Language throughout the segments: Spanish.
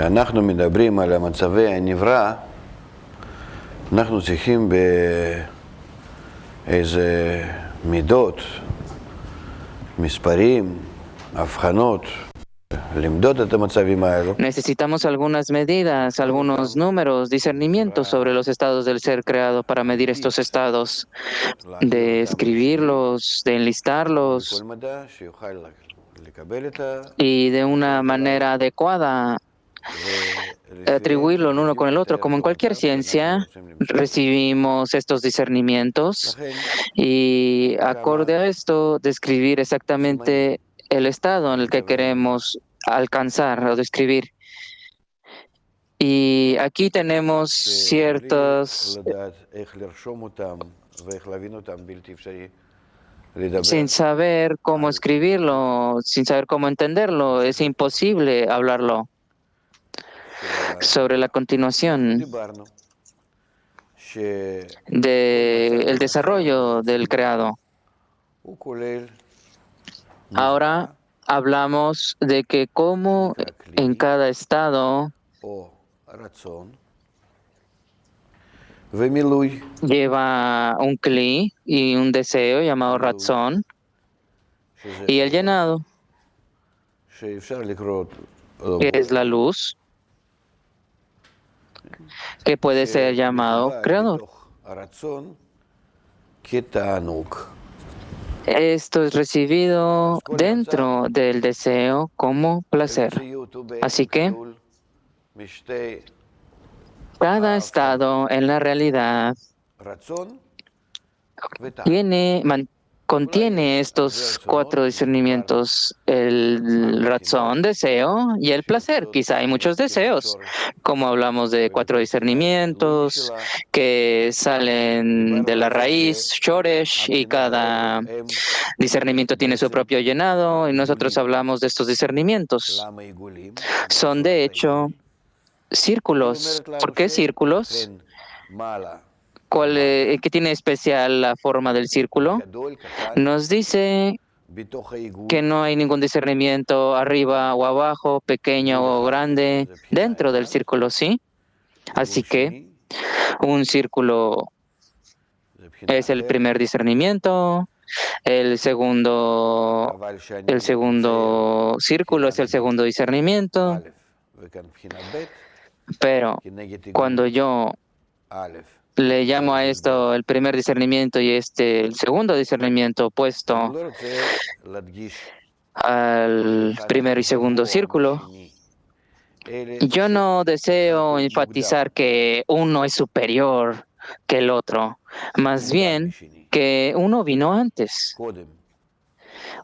כשאנחנו מדברים על מצבי הנברא, אנחנו צריכים באיזה מידות, מספרים, הבחנות, למדוד את המצבים האלו. Necesitamos algunas medidas, algunos números, discernimientos sobre los estados del ser creado para medir estos estados, de escribirlos, de enlistarlos y de una manera adecuada atribuirlo el uno con el otro. Como en cualquier ciencia, recibimos estos discernimientos y acorde a esto, describir exactamente el estado en el que queremos alcanzar o describir. Y aquí tenemos ciertos, sin saber cómo escribirlo, sin saber cómo entenderlo, es imposible hablarlo. Sobre la continuación del desarrollo del creado. Ahora hablamos de que cómo en cada estado lleva un kli y un deseo llamado razón y el llenado, que es la luz, que puede ser llamado creador. Esto es recibido dentro del deseo como placer. Así que cada estado en la realidad contiene estos cuatro discernimientos: el razón, deseo, y el placer. Quizá hay muchos deseos, como hablamos de cuatro discernimientos que salen de la raíz, Shoresh, y cada discernimiento tiene su propio llenado, y nosotros hablamos de estos discernimientos. Son, de hecho, círculos. ¿Por qué círculos? ¿Qué tiene especial la forma del círculo? Nos dice que no hay ningún discernimiento arriba o abajo, pequeño o grande, dentro del círculo, ¿sí? Así que un círculo es el primer discernimiento, el segundo círculo es el segundo discernimiento, pero cuando yo le llamo a esto el primer discernimiento y el segundo discernimiento opuesto al primero y segundo círculo, yo no deseo enfatizar que uno es superior que el otro, más bien que uno vino antes.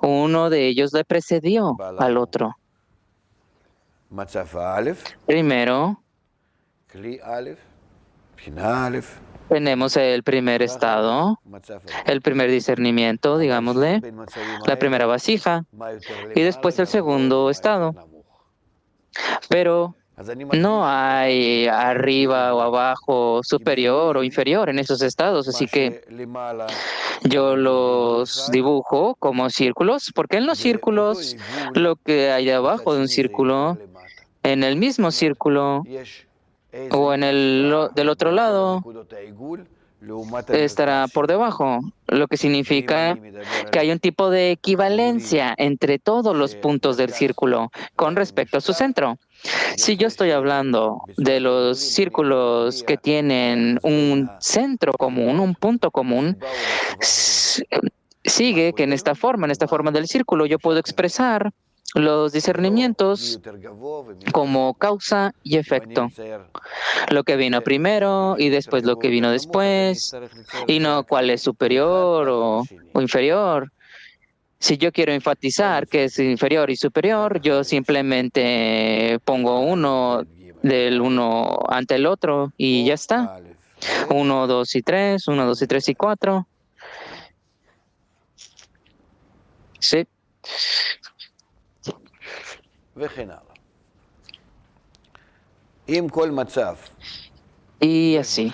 Uno de ellos le precedió al otro. Primero, tenemos el primer estado, el primer discernimiento, digámosle, la primera vasija, y después el segundo estado. Pero no hay arriba o abajo, superior o inferior en esos estados, así que yo los dibujo como círculos, porque en los círculos, lo que hay abajo de un círculo, en el mismo círculo o del otro lado, estará por debajo, lo que significa que hay un tipo de equivalencia entre todos los puntos del círculo con respecto a su centro. Si yo estoy hablando de los círculos que tienen un centro común, un punto común, sigue que en esta forma del círculo, yo puedo expresar los discernimientos como causa y efecto. Lo que vino primero y después lo que vino después, y no cuál es superior o inferior. Si yo quiero enfatizar que es inferior y superior, yo simplemente pongo uno del uno ante el otro y ya está. 1, 2 y 3, 1, 2 y 3 y 4. Sí. Y así.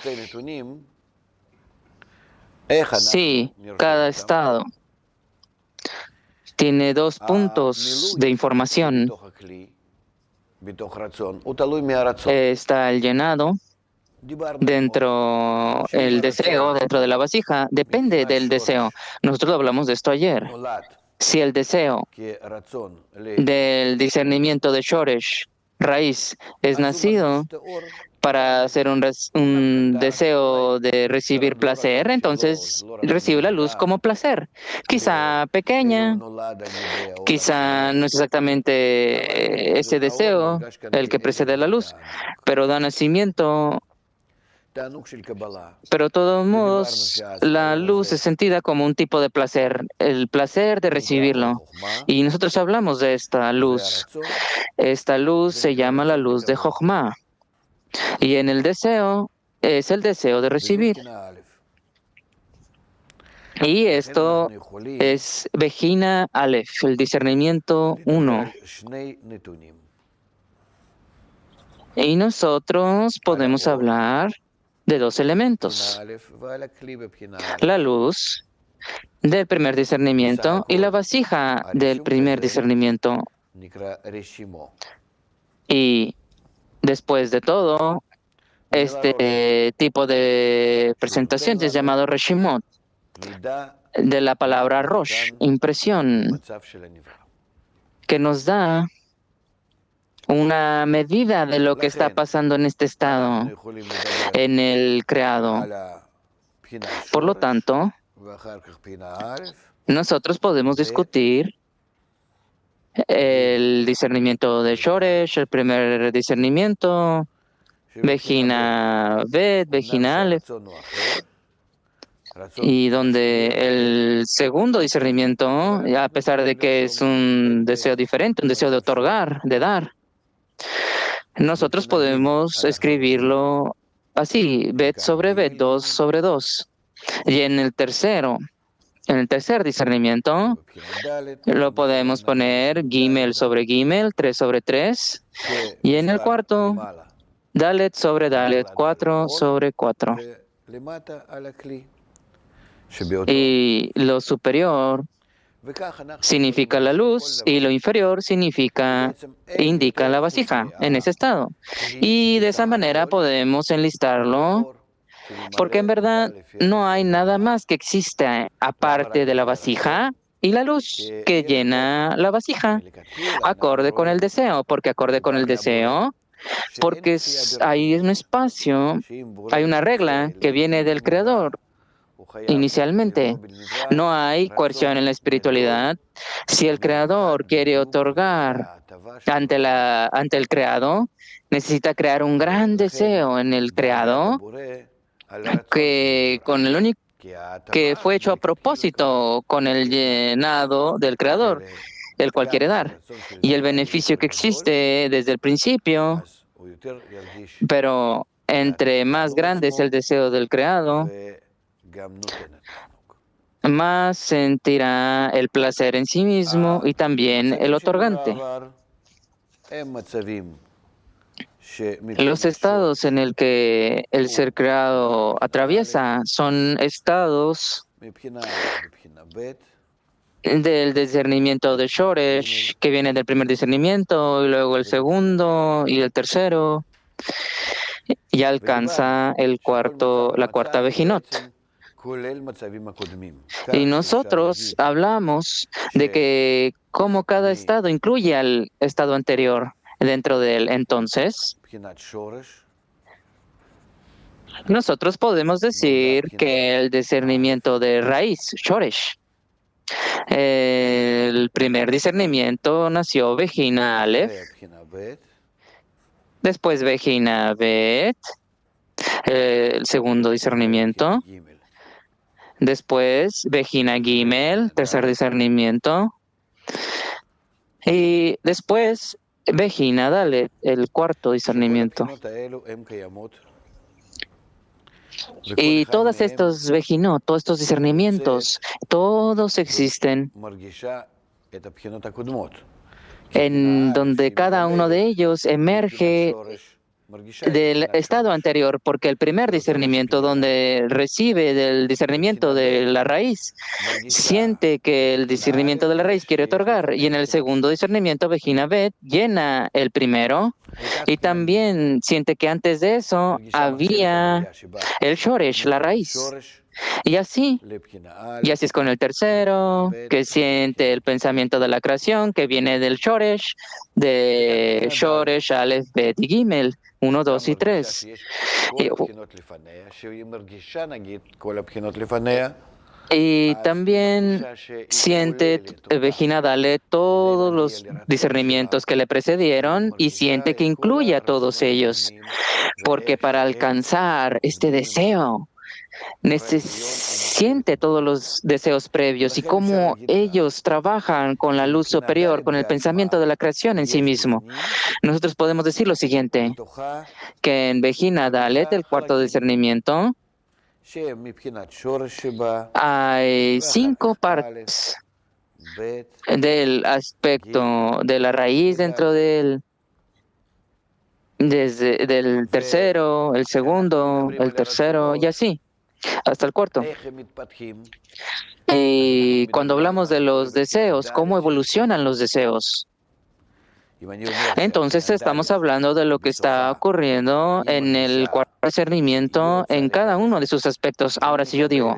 Sí, cada estado tiene dos puntos de información está el llenado dentro el deseo, dentro de la vasija, depende del deseo. Nosotros hablamos de esto ayer. Si el deseo del discernimiento de Shoresh, raíz, es nacido para hacer un deseo de recibir placer, entonces recibe la luz como placer. Quizá pequeña, quizá no es exactamente ese deseo el que precede la luz, pero da nacimiento. Pero de todos modos, la luz es sentida como un tipo de placer, el placer de recibirlo. Y nosotros hablamos de esta luz. Esta luz se llama la luz de Jochma. Y en el deseo es el deseo de recibir. Y esto es Vejina Aleph, el discernimiento 1. Y nosotros podemos hablar de dos elementos: la luz del primer discernimiento y la vasija del primer discernimiento. Y después de todo, este tipo de presentación es llamado Reshimot, de la palabra Rosh, impresión, que nos da una medida de lo que está pasando en este estado, en el creado. Por lo tanto, nosotros podemos discutir el discernimiento de Shoresh, el primer discernimiento, Vejina Bet, Vejina Aleph, y donde el segundo discernimiento, a pesar de que es un deseo diferente, un deseo de otorgar, de dar, nosotros podemos escribirlo así: Bet sobre Bet, 2 sobre 2. Y en el tercer discernimiento, lo podemos poner Gimel sobre Gimel, 3 sobre 3. Y en el cuarto, Dalet sobre Dalet, 4 sobre 4. Y lo superior significa la luz y lo inferior indica la vasija en ese estado. Y de esa manera podemos enlistarlo, porque en verdad no hay nada más que exista aparte de la vasija y la luz que llena la vasija, acorde con el deseo, porque hay un espacio, hay una regla que viene del Creador. Inicialmente, no hay coerción en la espiritualidad. Si el Creador quiere otorgar ante el Creado, necesita crear un gran deseo en el Creado, que con el único que fue hecho a propósito con el llenado del Creador, el cual quiere dar, y el beneficio que existe desde el principio. Pero entre más grande es el deseo del Creado, más sentirá el placer en sí mismo y también el otorgante. Los estados en el que el ser creado atraviesa son estados del discernimiento de Shoresh, que viene del primer discernimiento, y luego el segundo y el tercero, y alcanza la cuarta Vejinot. Y nosotros hablamos de que como cada estado incluye al estado anterior dentro de él. Entonces, nosotros podemos decir que el discernimiento de raíz, Shoresh, el primer discernimiento nació Vejina Aleph, después Vejina Bet, el segundo discernimiento, después Vejina Gimel, tercer discernimiento, y después Vejina Dalet, el cuarto discernimiento. Y todos estos Vejinot, todos estos discernimientos, todos existen en donde cada uno de ellos emerge del estado anterior, porque el primer discernimiento, donde recibe del discernimiento de la raíz, siente que el discernimiento de la raíz quiere otorgar, y en el segundo discernimiento, Vejina Bet, llena el primero, y también siente que antes de eso había el Shoresh, la raíz. Y así es con el tercero, que siente el pensamiento de la creación, que viene del Shoresh, de Shoresh, Aleph, Bet y Gimel, 1, 2 y 3. Y también siente Vejina Dalet todos los discernimientos que le precedieron y siente que incluye a todos ellos, porque para alcanzar este deseo, siente todos los deseos previos y cómo ellos trabajan con la luz superior, con el pensamiento de la creación en sí mismo. Nosotros podemos decir lo siguiente, que en Vejina Dalet, el cuarto discernimiento, hay 5 partes del aspecto de la raíz dentro del del tercero, el segundo, el tercero y así, hasta el cuarto. Y cuando hablamos de los deseos, ¿cómo evolucionan los deseos? Entonces estamos hablando de lo que está ocurriendo en el cuarto discernimiento en cada uno de sus aspectos. Ahora, si yo digo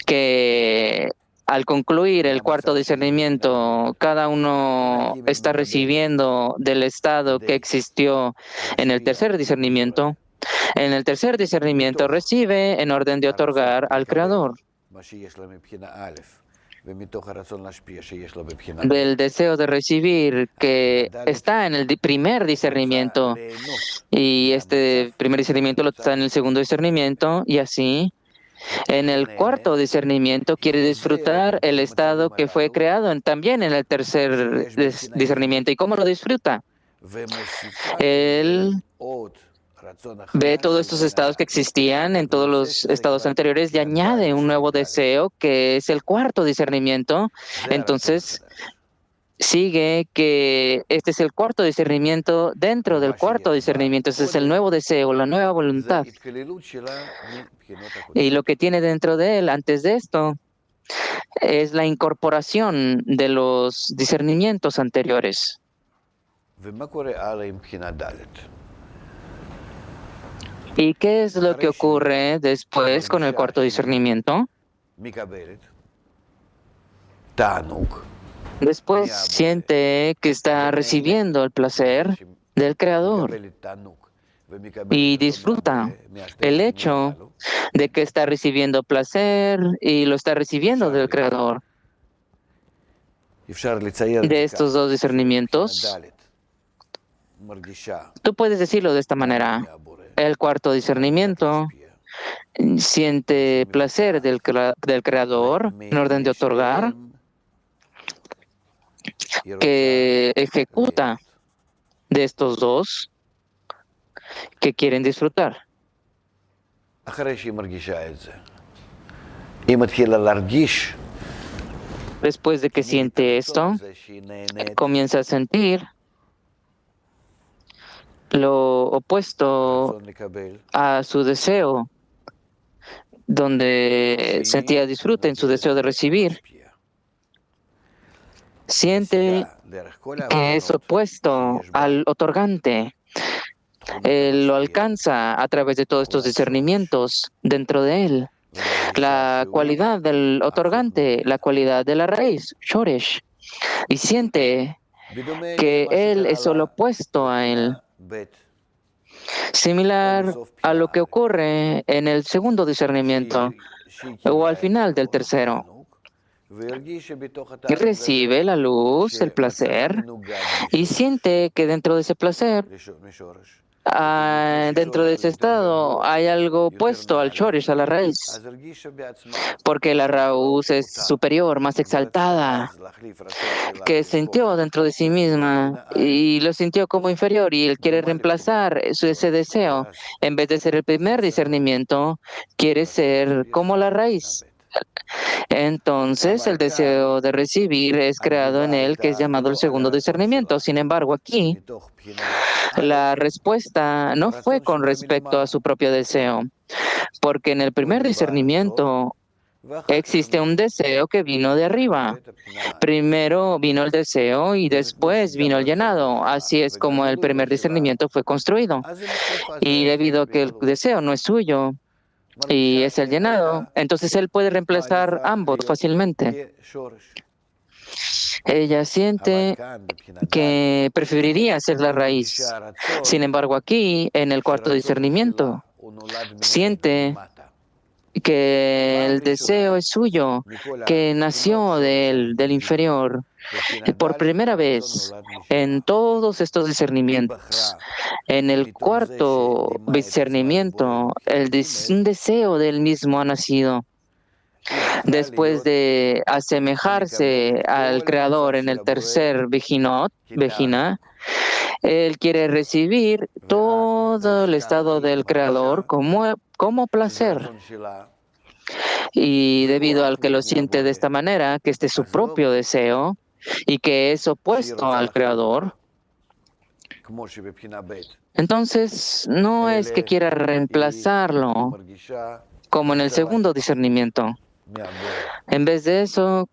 que al concluir el cuarto discernimiento, cada uno está recibiendo del estado que existió en el tercer discernimiento, en el tercer discernimiento recibe en orden de otorgar al Creador. Del deseo de recibir que está en el primer discernimiento y este primer discernimiento lo está en el segundo discernimiento y así en el cuarto discernimiento quiere disfrutar el estado que fue creado también en el tercer discernimiento. ¿Y cómo lo disfruta? Él ve todos estos estados que existían en todos los estados anteriores y añade un nuevo deseo que es el cuarto discernimiento. Entonces, sigue que este es el cuarto discernimiento dentro del cuarto discernimiento. Ese es el nuevo deseo, la nueva voluntad. Y lo que tiene dentro de él antes de esto es la incorporación de los discernimientos anteriores. ¿Y qué es lo que ocurre después con el cuarto discernimiento? Después siente que está recibiendo el placer del Creador y disfruta el hecho de que está recibiendo placer y lo está recibiendo del Creador. De estos dos discernimientos, tú puedes decirlo de esta manera. El cuarto discernimiento siente placer del Creador en orden de otorgar, que ejecuta de estos dos que quieren disfrutar. Después de que siente esto, comienza a sentir lo opuesto a su deseo, donde sentía disfrute en su deseo de recibir. Siente que es opuesto al otorgante. Él lo alcanza a través de todos estos discernimientos dentro de él. La cualidad del otorgante, la cualidad de la raíz, Shoresh, y siente que él es el opuesto a él. Similar a lo que ocurre en el segundo discernimiento o al final del tercero. Recibe la luz, el placer, y siente que dentro de ese placer, dentro de ese estado, hay algo opuesto al Shoresh, a la raíz, porque la raíz es superior, más exaltada, que sintió dentro de sí misma y lo sintió como inferior y él quiere reemplazar ese deseo. En vez de ser el primer discernimiento, quiere ser como la raíz. Entonces, el deseo de recibir es creado en él, que es llamado el segundo discernimiento. Sin embargo, aquí, La respuesta no fue con respecto a su propio deseo, porque en el primer discernimiento existe un deseo que vino de arriba. Primero vino el deseo y después vino el llenado. Así es como el primer discernimiento fue construido. Y debido a que el deseo no es suyo y es el llenado, entonces él puede reemplazar ambos fácilmente. Ella siente que preferiría ser la raíz. Sin embargo, aquí, en el cuarto discernimiento, siente que el deseo es suyo, que nació de él, del inferior. Por primera vez en todos estos discernimientos, en el cuarto discernimiento, un deseo del mismo ha nacido. Después de asemejarse al Creador en el tercer Vejina, él quiere recibir todo el estado del Creador como placer. Y debido al que lo siente de esta manera, que este es su propio deseo y que es opuesto al Creador, entonces no es que quiera reemplazarlo como en el segundo discernimiento. En vez de eso,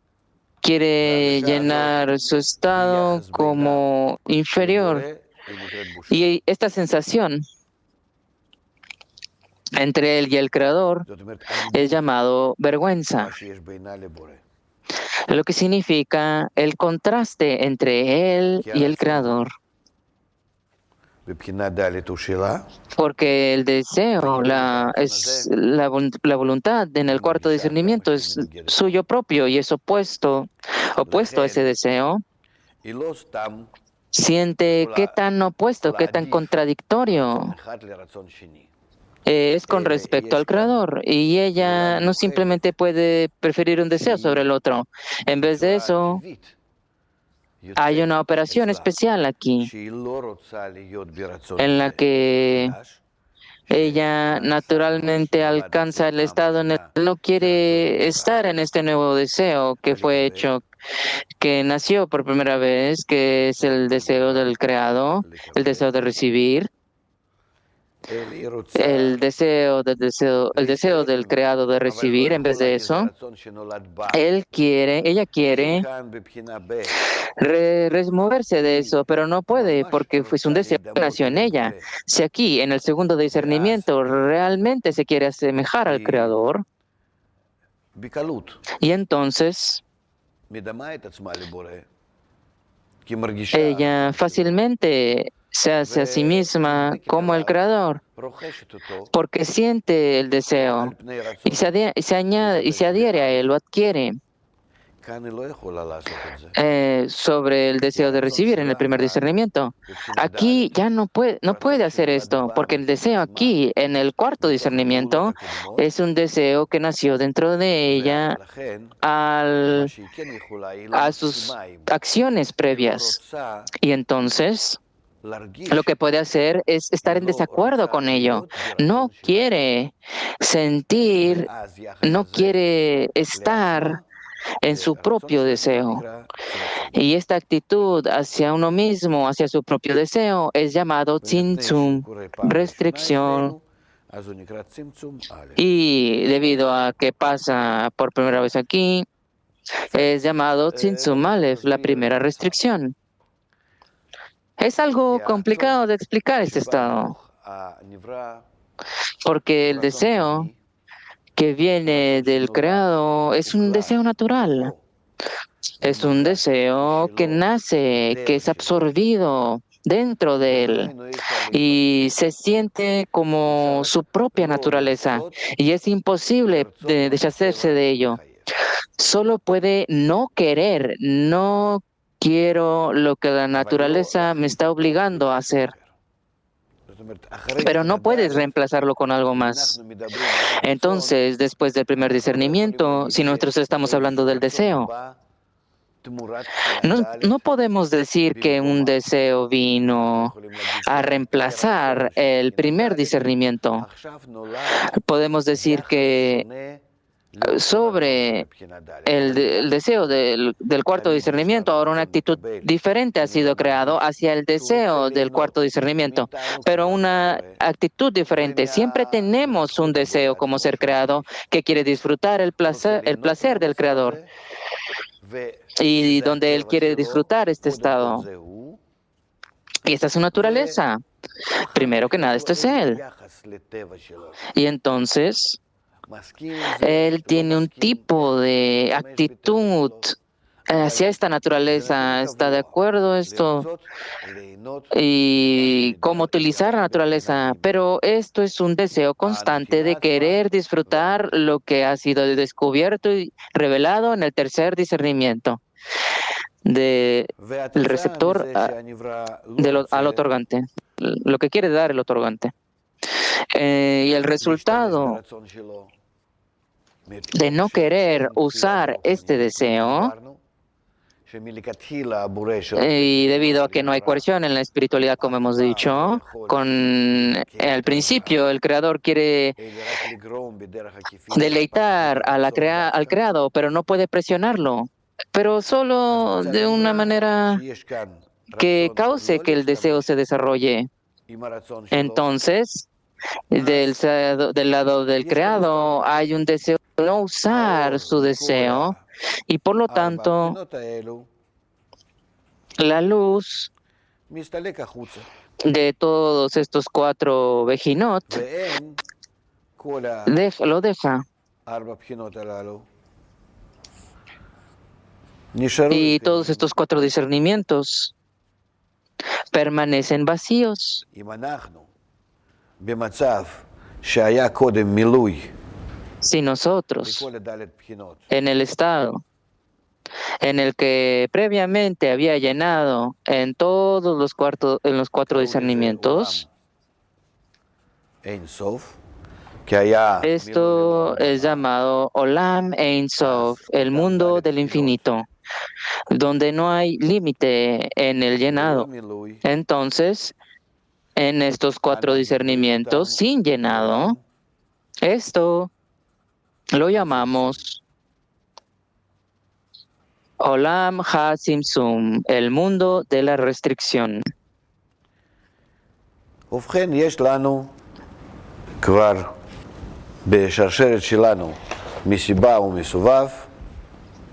quiere llenar su estado como inferior. Y esta sensación entre él y el Creador es llamado vergüenza, lo que significa el contraste entre él y el Creador. Porque el deseo, la voluntad en el cuarto discernimiento es suyo propio y es opuesto a ese deseo. Siente qué tan opuesto, qué tan contradictorio es con respecto al Creador. Y ella no simplemente puede preferir un deseo sobre el otro. En vez de eso, hay una operación especial aquí en la que ella naturalmente alcanza el estado en el que no quiere estar en este nuevo deseo que fue hecho, que nació por primera vez, que es el deseo del creado, el deseo de recibir, el deseo del creado de recibir. En vez de eso, ella quiere removerse de eso, pero no puede porque es un deseo que nació en ella. Si aquí, en el segundo discernimiento, realmente se quiere asemejar al Creador, y entonces ella fácilmente se hace a sí misma como el Creador, porque siente el deseo y se adhiere a él, lo adquiere. Sobre el deseo de recibir en el primer discernimiento. Aquí ya no puede hacer esto, porque el deseo aquí, en el cuarto discernimiento, es un deseo que nació dentro de ella a sus acciones previas. Y entonces, lo que puede hacer es estar en desacuerdo con ello. No quiere sentir, no quiere estar en su propio deseo. Y esta actitud hacia uno mismo, hacia su propio deseo, es llamado tzimtzum, restricción. Y debido a que pasa por primera vez aquí, es llamado tzimtzum aleph, la primera restricción. Es algo complicado de explicar este estado, porque el deseo que viene del creado es un deseo natural. Es un deseo que nace, que es absorbido dentro de él y se siente como su propia naturaleza y es imposible deshacerse de ello. Solo puede no querer, no quiero lo que la naturaleza me está obligando a hacer. Pero no puedes reemplazarlo con algo más. Entonces, después del primer discernimiento, si nosotros estamos hablando del deseo, no podemos decir que un deseo vino a reemplazar el primer discernimiento. Podemos decir que sobre el deseo del cuarto discernimiento. Ahora una actitud diferente ha sido creado hacia el deseo del cuarto discernimiento, pero una actitud diferente. Siempre tenemos un deseo como ser creado que quiere disfrutar el placer del creador y donde él quiere disfrutar este estado. Y esta es su naturaleza. Primero que nada, esto es él. Y entonces, él tiene un tipo de actitud hacia esta naturaleza. ¿Está de acuerdo esto? Y cómo utilizar la naturaleza. Pero esto es un deseo constante de querer disfrutar lo que ha sido descubierto y revelado en el tercer discernimiento del receptor al otorgante, lo que quiere dar el otorgante. Y el resultado de no querer usar este deseo, y debido a que no hay coerción en la espiritualidad, como hemos dicho, al principio el creador quiere deleitar al creado, pero no puede presionarlo, pero solo de una manera que cause que el deseo se desarrolle. Entonces, del lado del creado hay un deseo de no usar su deseo y por lo tanto la luz de todos estos 4 Bejinot lo deja. Y todos estos 4 discernimientos permanecen vacíos. Si nosotros, en el estado en el que previamente había llenado en todos los 4 discernimientos, esto es llamado Olam Ein Sof, el mundo del infinito, donde no hay límite en el llenado. Entonces, en estos 4 discernimientos sin llenado, esto lo llamamos Olam HaTzimtzum, el mundo de la restricción.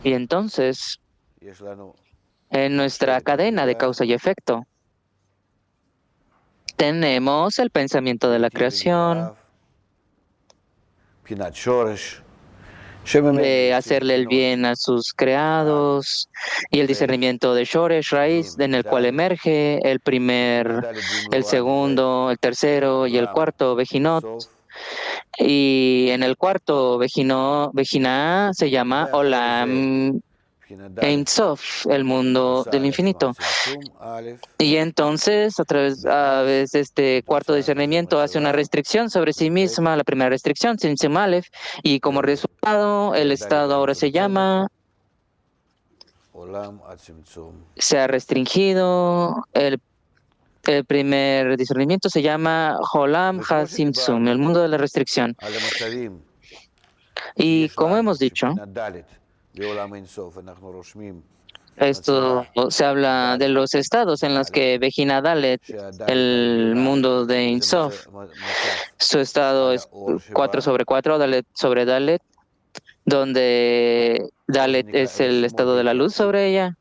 Y entonces, en nuestra cadena de causa y efecto, tenemos el pensamiento de la creación, de hacerle el bien a sus creados, y el discernimiento de Shoresh, raíz, en el cual emerge el segundo, el tercero y el cuarto Bejinot. Y en el cuarto Bejina se llama Olam Ein Sof, el mundo del infinito. Y entonces, a través de este cuarto discernimiento, hace una restricción sobre sí misma, la primera restricción, Tzimtzum Aleph, y como resultado, el estado ahora se ha restringido, el primer discernimiento se llama Olam HaTzimtzum, el mundo de la restricción. Y como hemos dicho, esto se habla de los estados en los que Bejina Dalet, el mundo de Ein Sof, su estado es 4/4, Dalet sobre Dalet, donde Dalet es el estado de la luz sobre ella,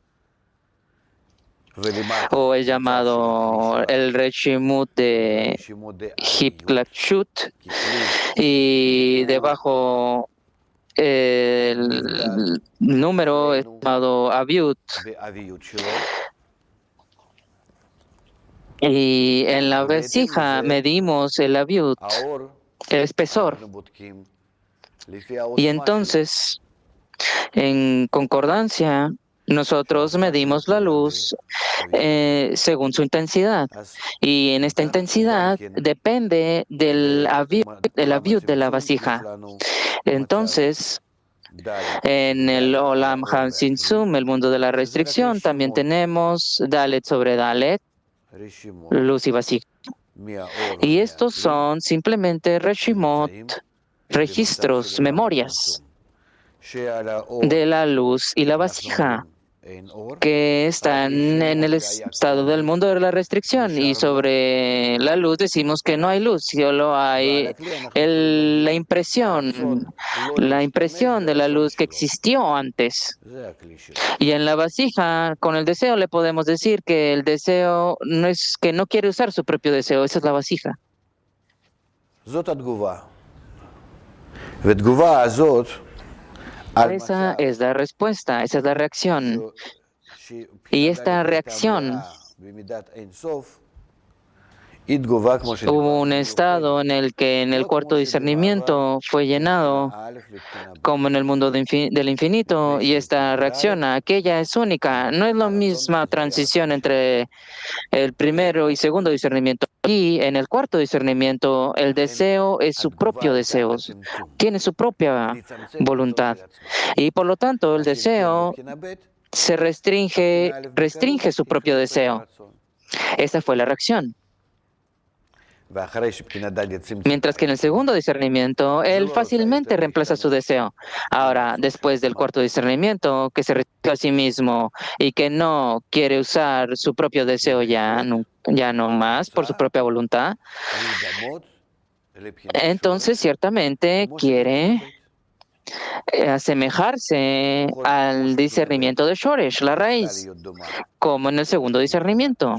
o es llamado el Reshimut de Hiplachut, y debajo el número es llamado Aviut. Y en la vasija medimos el Aviut, el espesor. Y entonces, en concordancia, nosotros medimos la luz según su intensidad. Y en esta intensidad depende del Aviut de la vasija. Entonces, en el Olam HaTzimtzum, el mundo de la restricción, también tenemos Dalet sobre Dalet, luz y vasija. Y estos son simplemente Reshimot, registros, memorias, de la luz y la vasija, que están en el estado del mundo de la restricción, y sobre la luz decimos que no hay luz, solo hay la impresión de la luz que existió antes. Y en la vasija, con el deseo, le podemos decir que el deseo no es que no quiere usar su propio deseo, esa es la vasija. Esa es la respuesta, esa es la reacción. Y esta reacción, hubo un estado en el que en el cuarto discernimiento fue llenado como en el mundo del infinito, y esta reacción a aquella es única. No es la misma transición entre el primero y segundo discernimiento. Y en el cuarto discernimiento, el deseo es su propio deseo, tiene su propia voluntad. Y por lo tanto, el deseo se restringe su propio deseo. Esa fue la reacción. Mientras que en el segundo discernimiento, él fácilmente reemplaza su deseo. Ahora, después del cuarto discernimiento, que se restringe a sí mismo y que no quiere usar su propio deseo ya no más por su propia voluntad, entonces ciertamente quiere asemejarse al discernimiento de Shoresh, la raíz, como en el segundo discernimiento.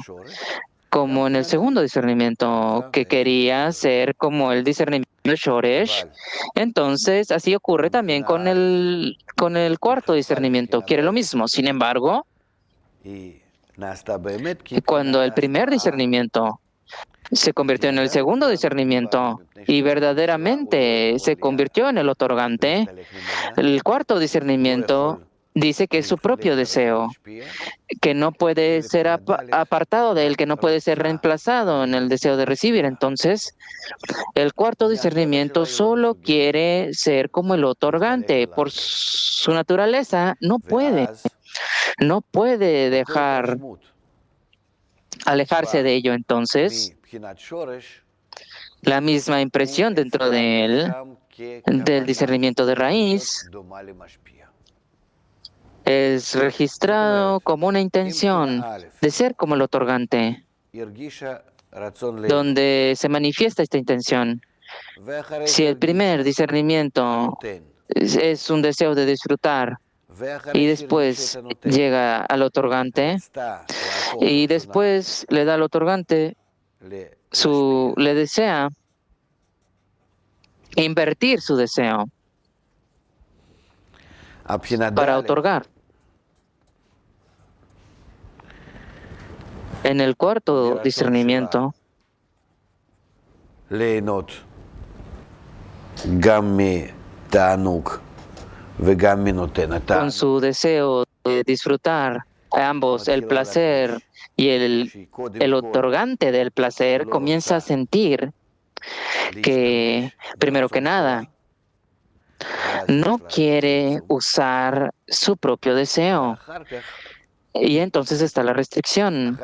Como en el segundo discernimiento, que quería ser como el discernimiento de Shoresh. Entonces, así ocurre también con el cuarto discernimiento. Quiere lo mismo. Sin embargo, cuando el primer discernimiento se convirtió en el segundo discernimiento y verdaderamente se convirtió en el otorgante, el cuarto discernimiento dice que es su propio deseo, que no puede ser apartado de él, que no puede ser reemplazado en el deseo de recibir. Entonces, el cuarto discernimiento solo quiere ser como el otorgante. Por su naturaleza, no puede dejar alejarse de ello. Entonces, la misma impresión dentro de él, del discernimiento de raíz, es registrado como una intención de ser como el otorgante, donde se manifiesta esta intención. Si el primer discernimiento es un deseo de disfrutar, y después llega al otorgante, y después le da al otorgante, le desea invertir su deseo para otorgar. En el cuarto discernimiento, con su deseo de disfrutar ambos, el placer y el otorgante del placer, comienza a sentir que, primero que nada, no quiere usar su propio deseo. Y entonces está la restricción.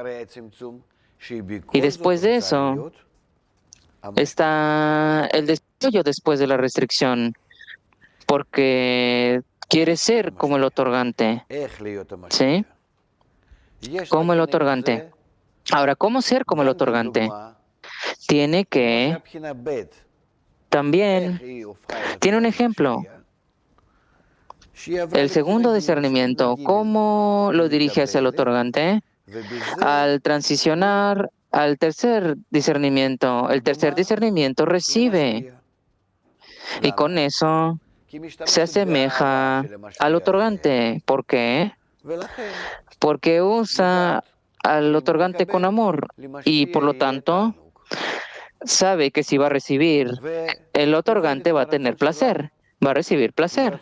Y después de eso está el deseo después de la restricción, porque quiere ser como el otorgante. ¿Sí? Como el otorgante. Ahora, ¿cómo ser como el otorgante? Tiene que también, tiene un ejemplo. El segundo discernimiento, ¿cómo lo dirige hacia el otorgante? Al transicionar al tercer discernimiento, el tercer discernimiento recibe, y con eso se asemeja al otorgante. ¿Por qué? Porque usa al otorgante con amor, y por lo tanto sabe que si va a recibir, el otorgante va a tener placer, va a recibir placer.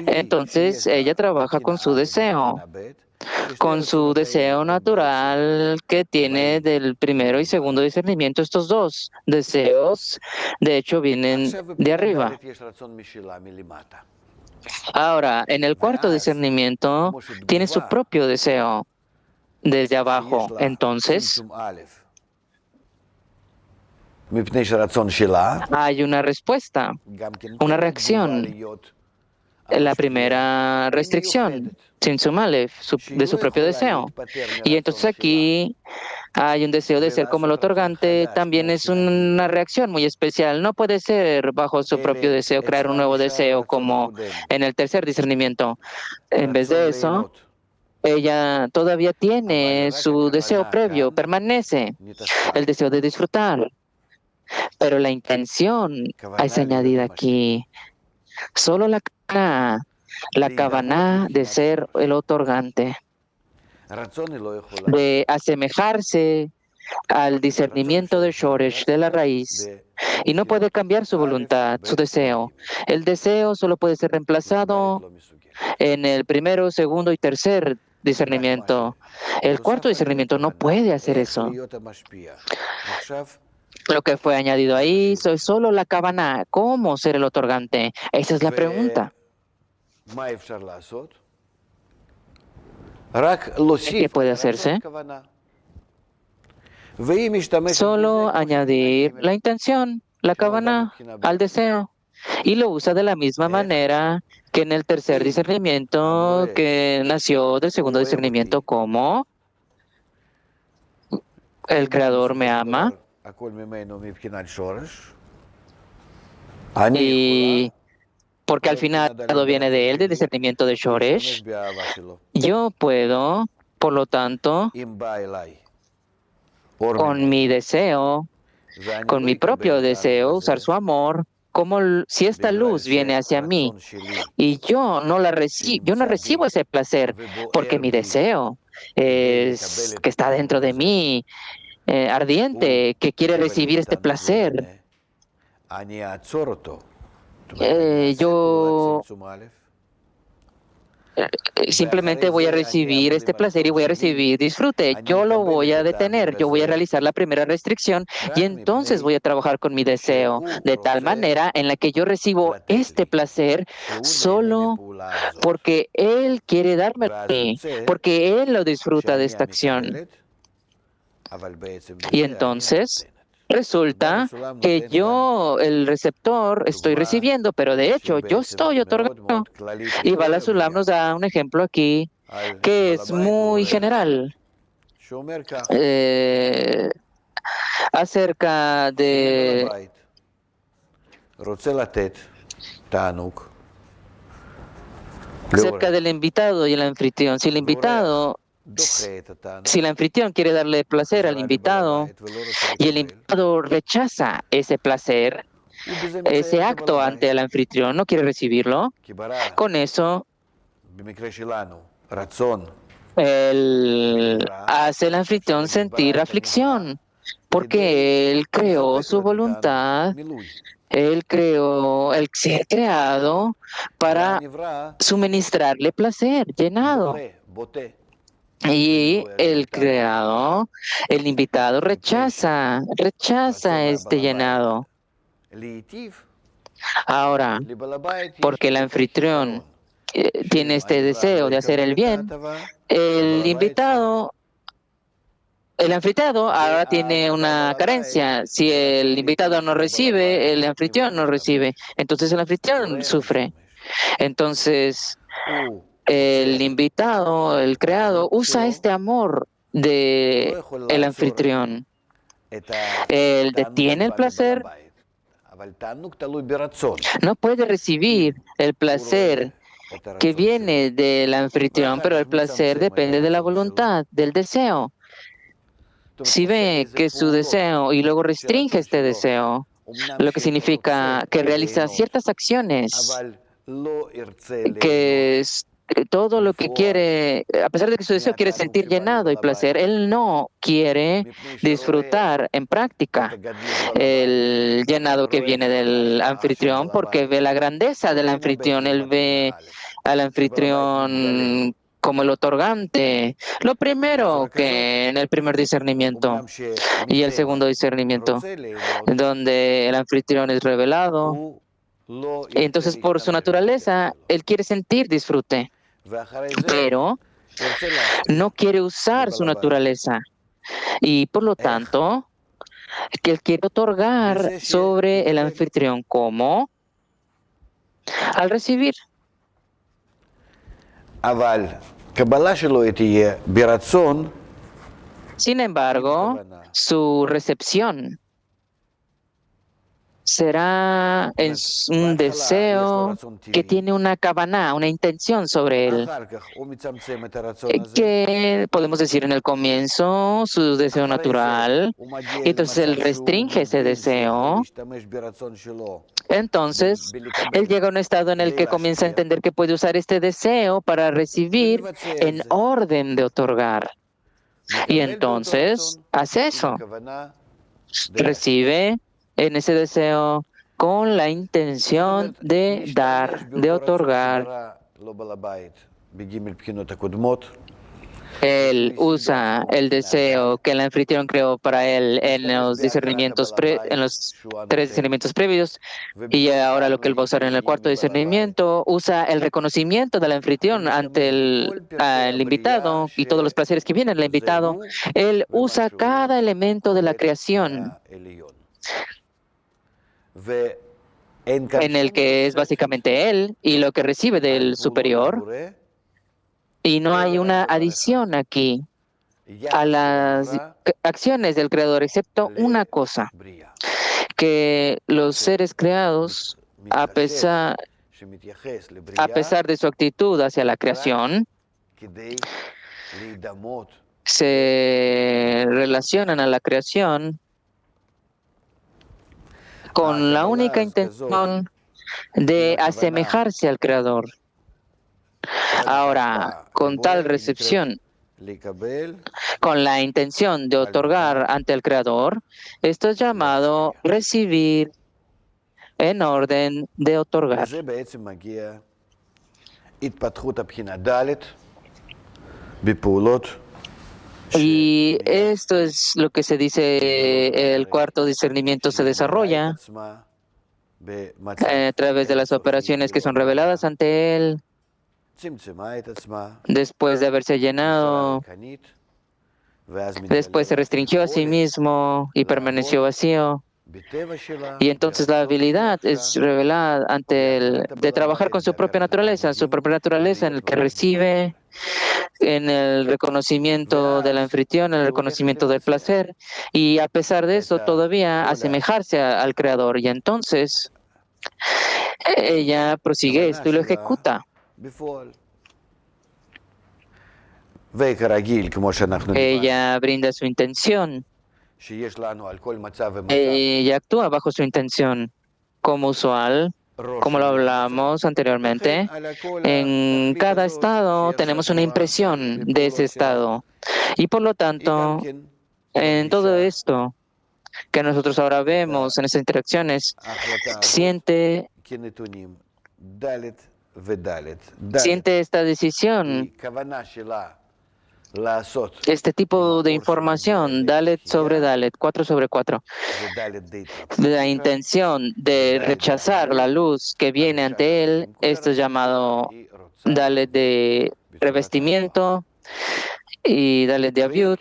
Entonces ella trabaja con su deseo natural que tiene del primero y segundo discernimiento. Estos dos deseos, de hecho, vienen de arriba. Ahora, en el cuarto discernimiento, tiene su propio deseo desde abajo. Entonces, hay una respuesta, una reacción la primera restricción, sin su malef, de su propio deseo. Y entonces aquí hay un deseo de ser como el otorgante, también es una reacción muy especial. No puede ser bajo su propio deseo crear un nuevo deseo como en el tercer discernimiento. En vez de eso, ella todavía tiene su deseo previo, permanece, el deseo de disfrutar. Pero la intención es añadida aquí. Solo la kavaná de ser el otorgante, de asemejarse al discernimiento de Shoresh, de la raíz, y no puede cambiar su voluntad, su deseo. El deseo solo puede ser reemplazado en el primero, segundo y tercer discernimiento. El cuarto discernimiento no puede hacer eso. Lo que fue añadido ahí es solo la kavaná. ¿Cómo ser el otorgante? Esa es la pregunta. ¿Qué puede hacerse? Solo añadir la intención, la kavaná, al deseo. Y lo usa de la misma manera que en el tercer discernimiento, que nació del segundo discernimiento, como el Creador me ama. Y porque al final todo viene de él, del discernimiento de Shoresh, yo puedo, por lo tanto, con mi deseo, con mi propio deseo, usar su amor, como si esta luz viene hacia mí y yo no la recibo, yo no recibo ese placer porque mi deseo es que está dentro de mí, ardiente, que quiere recibir este placer. Yo simplemente voy a recibir este placer y voy a recibir disfrute. Yo lo voy a detener, yo voy a realizar la primera restricción y entonces voy a trabajar con mi deseo de tal manera en la que yo recibo este placer solo porque Él quiere darme a mí, porque Él lo disfruta de esta acción. Y entonces resulta que yo, el receptor, estoy recibiendo, pero de hecho yo estoy otorgando. Y Bala Sulam nos da un ejemplo aquí que es muy general eh, acerca de acerca del invitado y el anfitrión. Si el anfitrión quiere darle placer al invitado y el invitado rechaza ese placer, ese acto ante el anfitrión, no quiere recibirlo, con eso él hace al anfitrión sentir aflicción, porque él creó su voluntad, él creó el ser creado para suministrarle placer, llenado. Y el creado, el invitado rechaza este llenado. Ahora, porque el anfitrión tiene este deseo de hacer el bien, el invitado, el anfitrión ahora tiene una carencia. Si el invitado no recibe, el anfitrión no recibe. Entonces el anfitrión sufre. Entonces el invitado, el creado, usa este amor de el anfitrión. Él detiene el placer, no puede recibir el placer que viene del anfitrión, pero el placer depende de la voluntad, del deseo. Si ve que su deseo y luego restringe este deseo, lo que significa que realiza ciertas acciones, que todo lo que quiere, a pesar de que su deseo quiere sentir llenado y placer, él no quiere disfrutar en práctica el llenado que viene del anfitrión porque ve la grandeza del anfitrión, él ve al anfitrión como el otorgante. Lo primero que en el primer discernimiento y el segundo discernimiento, donde el anfitrión es revelado. Entonces, por su naturaleza, él quiere sentir disfrute, pero no quiere usar su naturaleza. Y por lo tanto, que él quiere otorgar sobre el anfitrión como al recibir. אבל קבלה שלו תהיה ברצון, Sin embargo, su recepción será en un deseo que tiene una kavaná, una intención sobre él, אחר כך הוא מצמצם את הרצון הזה, que podemos decir en el comienzo su deseo אחרי זה natural, הוא מגיע y entonces él למצב שהוא restringe ese מבין שיכול deseo. להשתמש ברצון שלו Entonces, בלקבל él llega a un estado en el כדי que comienza a להשפיע, entender que puede usar este deseo para recibir ומבצע את en זה. orden de otorgar. Y מקבל באותו entonces רצון hace עם eso, הכוונה די להשפיע. recibe en ese deseo con la זאת intención אומרת, de להשתמש dar, de באותו רצון otorgar. שברא לו בעל הבית בג' בחינות הקודמות, Él usa el deseo que el anfitrión creó para él en los discernimientos en los tres discernimientos previos, y ahora lo que él va a usar en el cuarto discernimiento, usa el reconocimiento del anfitrión ante el invitado y todos los placeres que vienen al invitado. Él usa cada elemento de la creación en el que es básicamente él y lo que recibe del superior, y no hay una adición aquí a las acciones del Creador, excepto una cosa, que los seres creados, a pesar de su actitud hacia la creación, se relacionan a la creación con la única intención de asemejarse al Creador. Ahora, con tal recepción, con la intención de otorgar ante el Creador, esto es llamado recibir en orden de otorgar. וזה בעצם מגיע התפתחות הבחינה ד' בפעולות Y esto es lo que se dice, el cuarto discernimiento se desarrolla a través de las operaciones que son reveladas ante él, después de haberse llenado, después se restringió a sí mismo y permaneció vacío. Y entonces la habilidad es revelada ante él de trabajar con su propia naturaleza en el que recibe, en el reconocimiento del anfitrión, en el reconocimiento del placer, y a pesar de eso todavía asemejarse al Creador. Y entonces ella prosigue esto y lo ejecuta. Ella brinda su intención. Ella actúa bajo su intención, como usual, como lo hablamos anteriormente. En cada estado tenemos una impresión de ese estado. Y por lo tanto, en todo esto que nosotros ahora vemos en estas interacciones, siente esta decisión, este tipo de información, Dalet sobre Dalet, 4 sobre 4, la intención de rechazar la luz que viene ante él. Esto es llamado Dalet de revestimiento, y Dalet de Aviut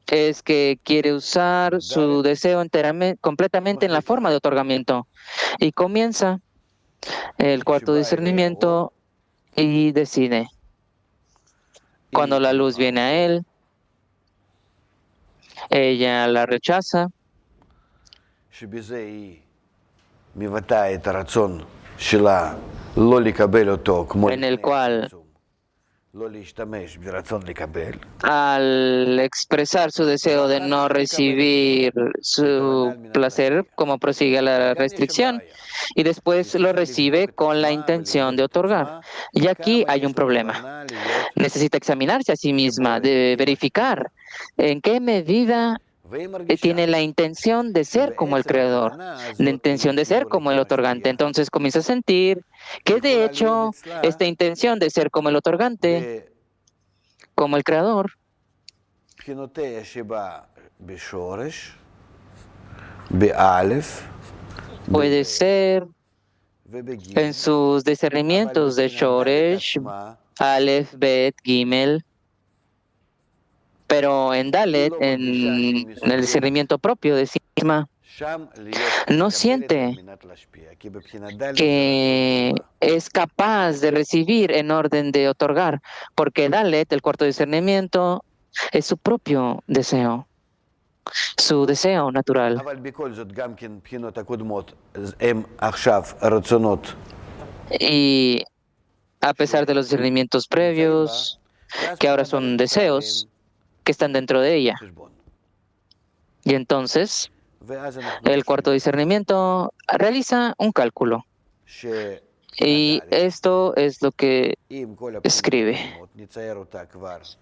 es que quiere usar su deseo enteramente, completamente en la forma de otorgamiento, y comienza el cuarto discernimiento y decide. Cuando la luz viene a él, ella la rechaza, en el cual, al expresar su deseo de no recibir su placer, como prosigue la restricción, y después lo recibe con la intención de otorgar. Y aquí hay un problema. Necesita examinarse a sí misma, de verificar en qué medida tiene la intención de ser como el creador, la intención de ser como el otorgante. Entonces comienza a sentir que de hecho esta intención de ser como el otorgante, como el creador, puede ser en sus discernimientos de Shoresh, Aleph, Bet, Gimel, pero en Dalet, en el discernimiento propio de sí misma, no siente que es capaz de recibir en orden de otorgar, porque Dalet, el cuarto discernimiento, es su propio deseo, su deseo natural. Y a pesar de los discernimientos previos, que ahora son deseos que están dentro de ella. Y entonces, el cuarto discernimiento realiza un cálculo. Y esto es lo que escribe.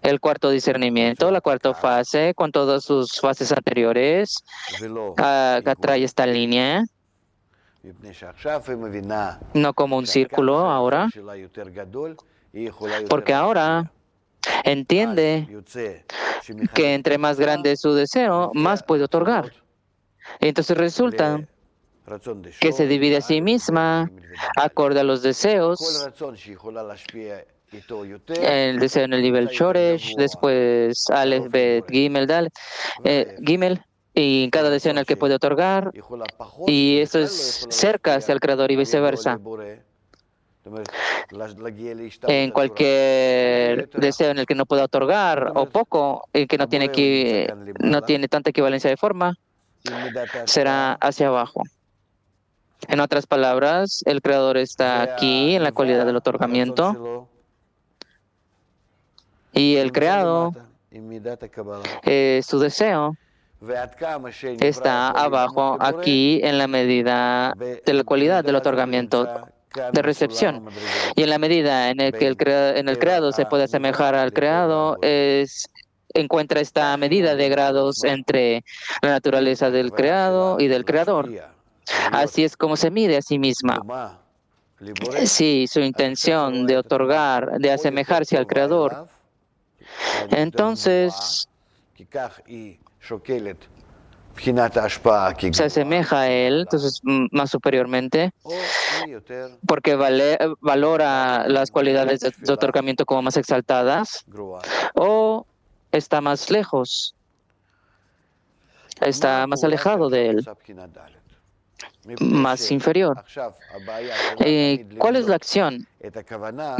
El cuarto discernimiento, la cuarta fase, con todas sus fases anteriores, trae esta línea, no como un círculo ahora, porque ahora entiende que entre más grande es su deseo, más puede otorgar. Entonces resulta que se divide a sí misma acorde a los deseos. El deseo en el nivel Shoresh, después Aleph, Bet, Gimel, Dal, Gimel, y cada deseo en el que puede otorgar, y esto es cerca hacia el Creador y viceversa. En cualquier deseo en el que no pueda otorgar o poco, y que no tiene tanta equivalencia de forma, será hacia abajo. En otras palabras, el Creador está aquí en la cualidad del otorgamiento y el creado, su deseo, está abajo aquí en la medida de la cualidad del otorgamiento de recepción. Y en la medida en el que en el creado se puede asemejar al creado, encuentra esta medida de grados entre la naturaleza del creado y del creador. Así es como se mide a sí misma. Si su intención de otorgar, de asemejarse al creador, entonces se asemeja a él, entonces más superiormente, porque valora las cualidades de otorgamiento como más exaltadas, o está más lejos, está más alejado de él, más inferior. ¿Cuál es la acción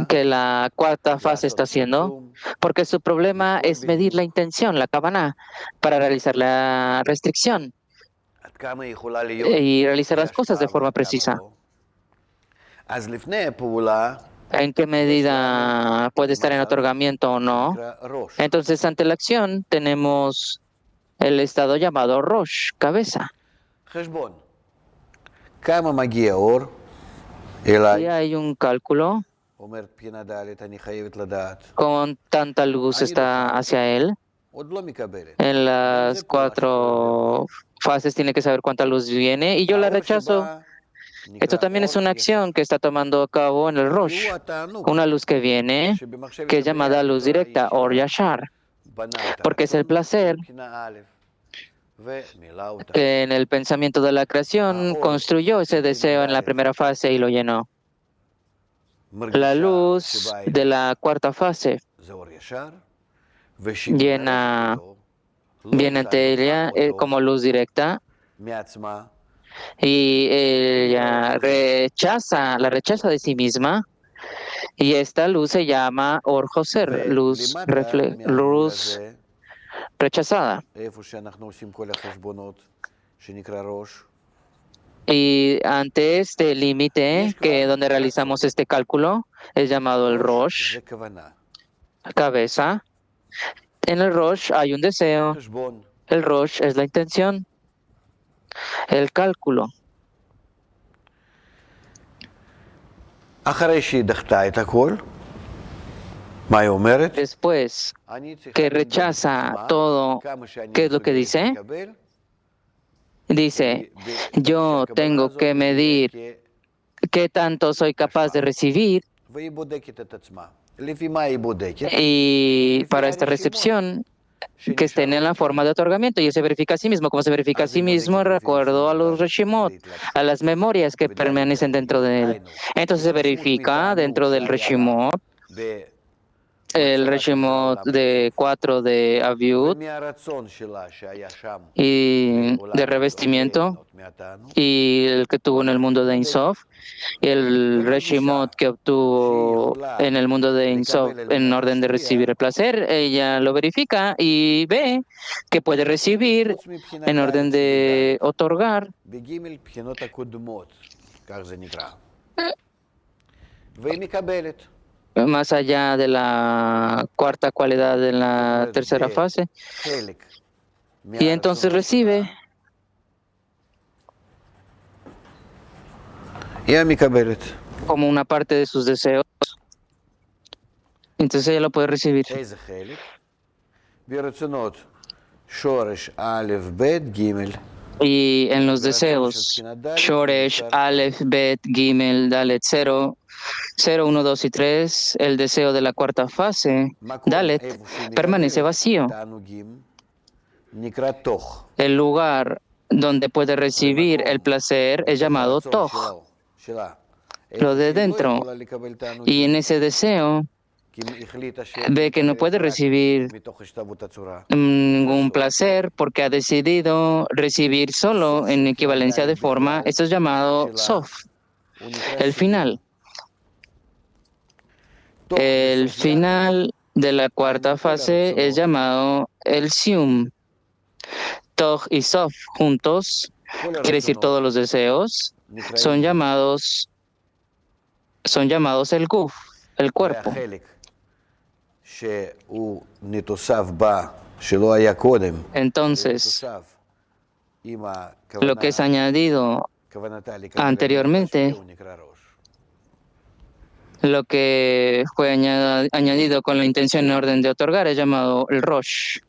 que la cuarta fase está haciendo? Porque su problema es medir la intención, la kavaná, para realizar la restricción y realizar las cosas de forma precisa. ¿En qué medida puede estar en otorgamiento o no? Entonces, ante la acción, tenemos el estado llamado Rosh, cabeza. Y hay un cálculo. Con tanta luz está hacia él. En las 4 fases tiene que saber cuánta luz viene y yo la rechazo. Esto también es una acción que está tomando a cabo en el Rosh. Una luz que viene, que es llamada luz directa, Or Yashar, porque es el placer que en el pensamiento de la creación construyó ese deseo en la primera fase y lo llenó. La luz de la cuarta fase viene ante ella como luz directa y ella la rechaza de sí misma, y esta luz se llama Or Joser, luz rechazada. Y ante este límite, que donde realizamos este cálculo, es llamado el Rosh, cabeza. En el Rosh hay un deseo. El Rosh es la intención, el cálculo. Después que rechaza todo, ¿qué es lo que dice? Dice, yo tengo que medir qué tanto soy capaz de recibir, y para esta recepción que estén en la forma de otorgamiento, y se verifica a sí mismo. Como se verifica a sí mismo, de acuerdo a los Reshimot, a las memorias que permanecen dentro de él. Entonces se verifica dentro del Reshimot el Reshimot de 4 de Aviut y de revestimiento, y el que tuvo en el mundo de Ein Sof, y el Reshimot que obtuvo en el mundo de Ein Sof en orden de recibir el placer, ella lo verifica y ve que puede recibir en orden de otorgar. Más allá de la cuarta cualidad en la tercera fase, y entonces recibe como una parte de sus deseos, entonces ella lo puede recibir. Y en los deseos, Shoresh, Aleph, Bet, Gimel, Dalet, 0, 0, 1, 2 y 3, el deseo de la cuarta fase, Dalet, permanece vacío. El lugar donde puede recibir el placer es llamado Toj, lo de dentro. Y en ese deseo ve que no puede recibir ningún placer porque ha decidido recibir solo en equivalencia de forma. Esto es llamado Sof, el final. El final de la cuarta fase es llamado el Sium. Toj y Sof juntos, quiere decir todos los deseos, son llamados el Guf, el cuerpo. Entonces, lo que es añadido anteriormente, lo que fue añadido con la intención en orden de otorgar, es llamado el Rosh.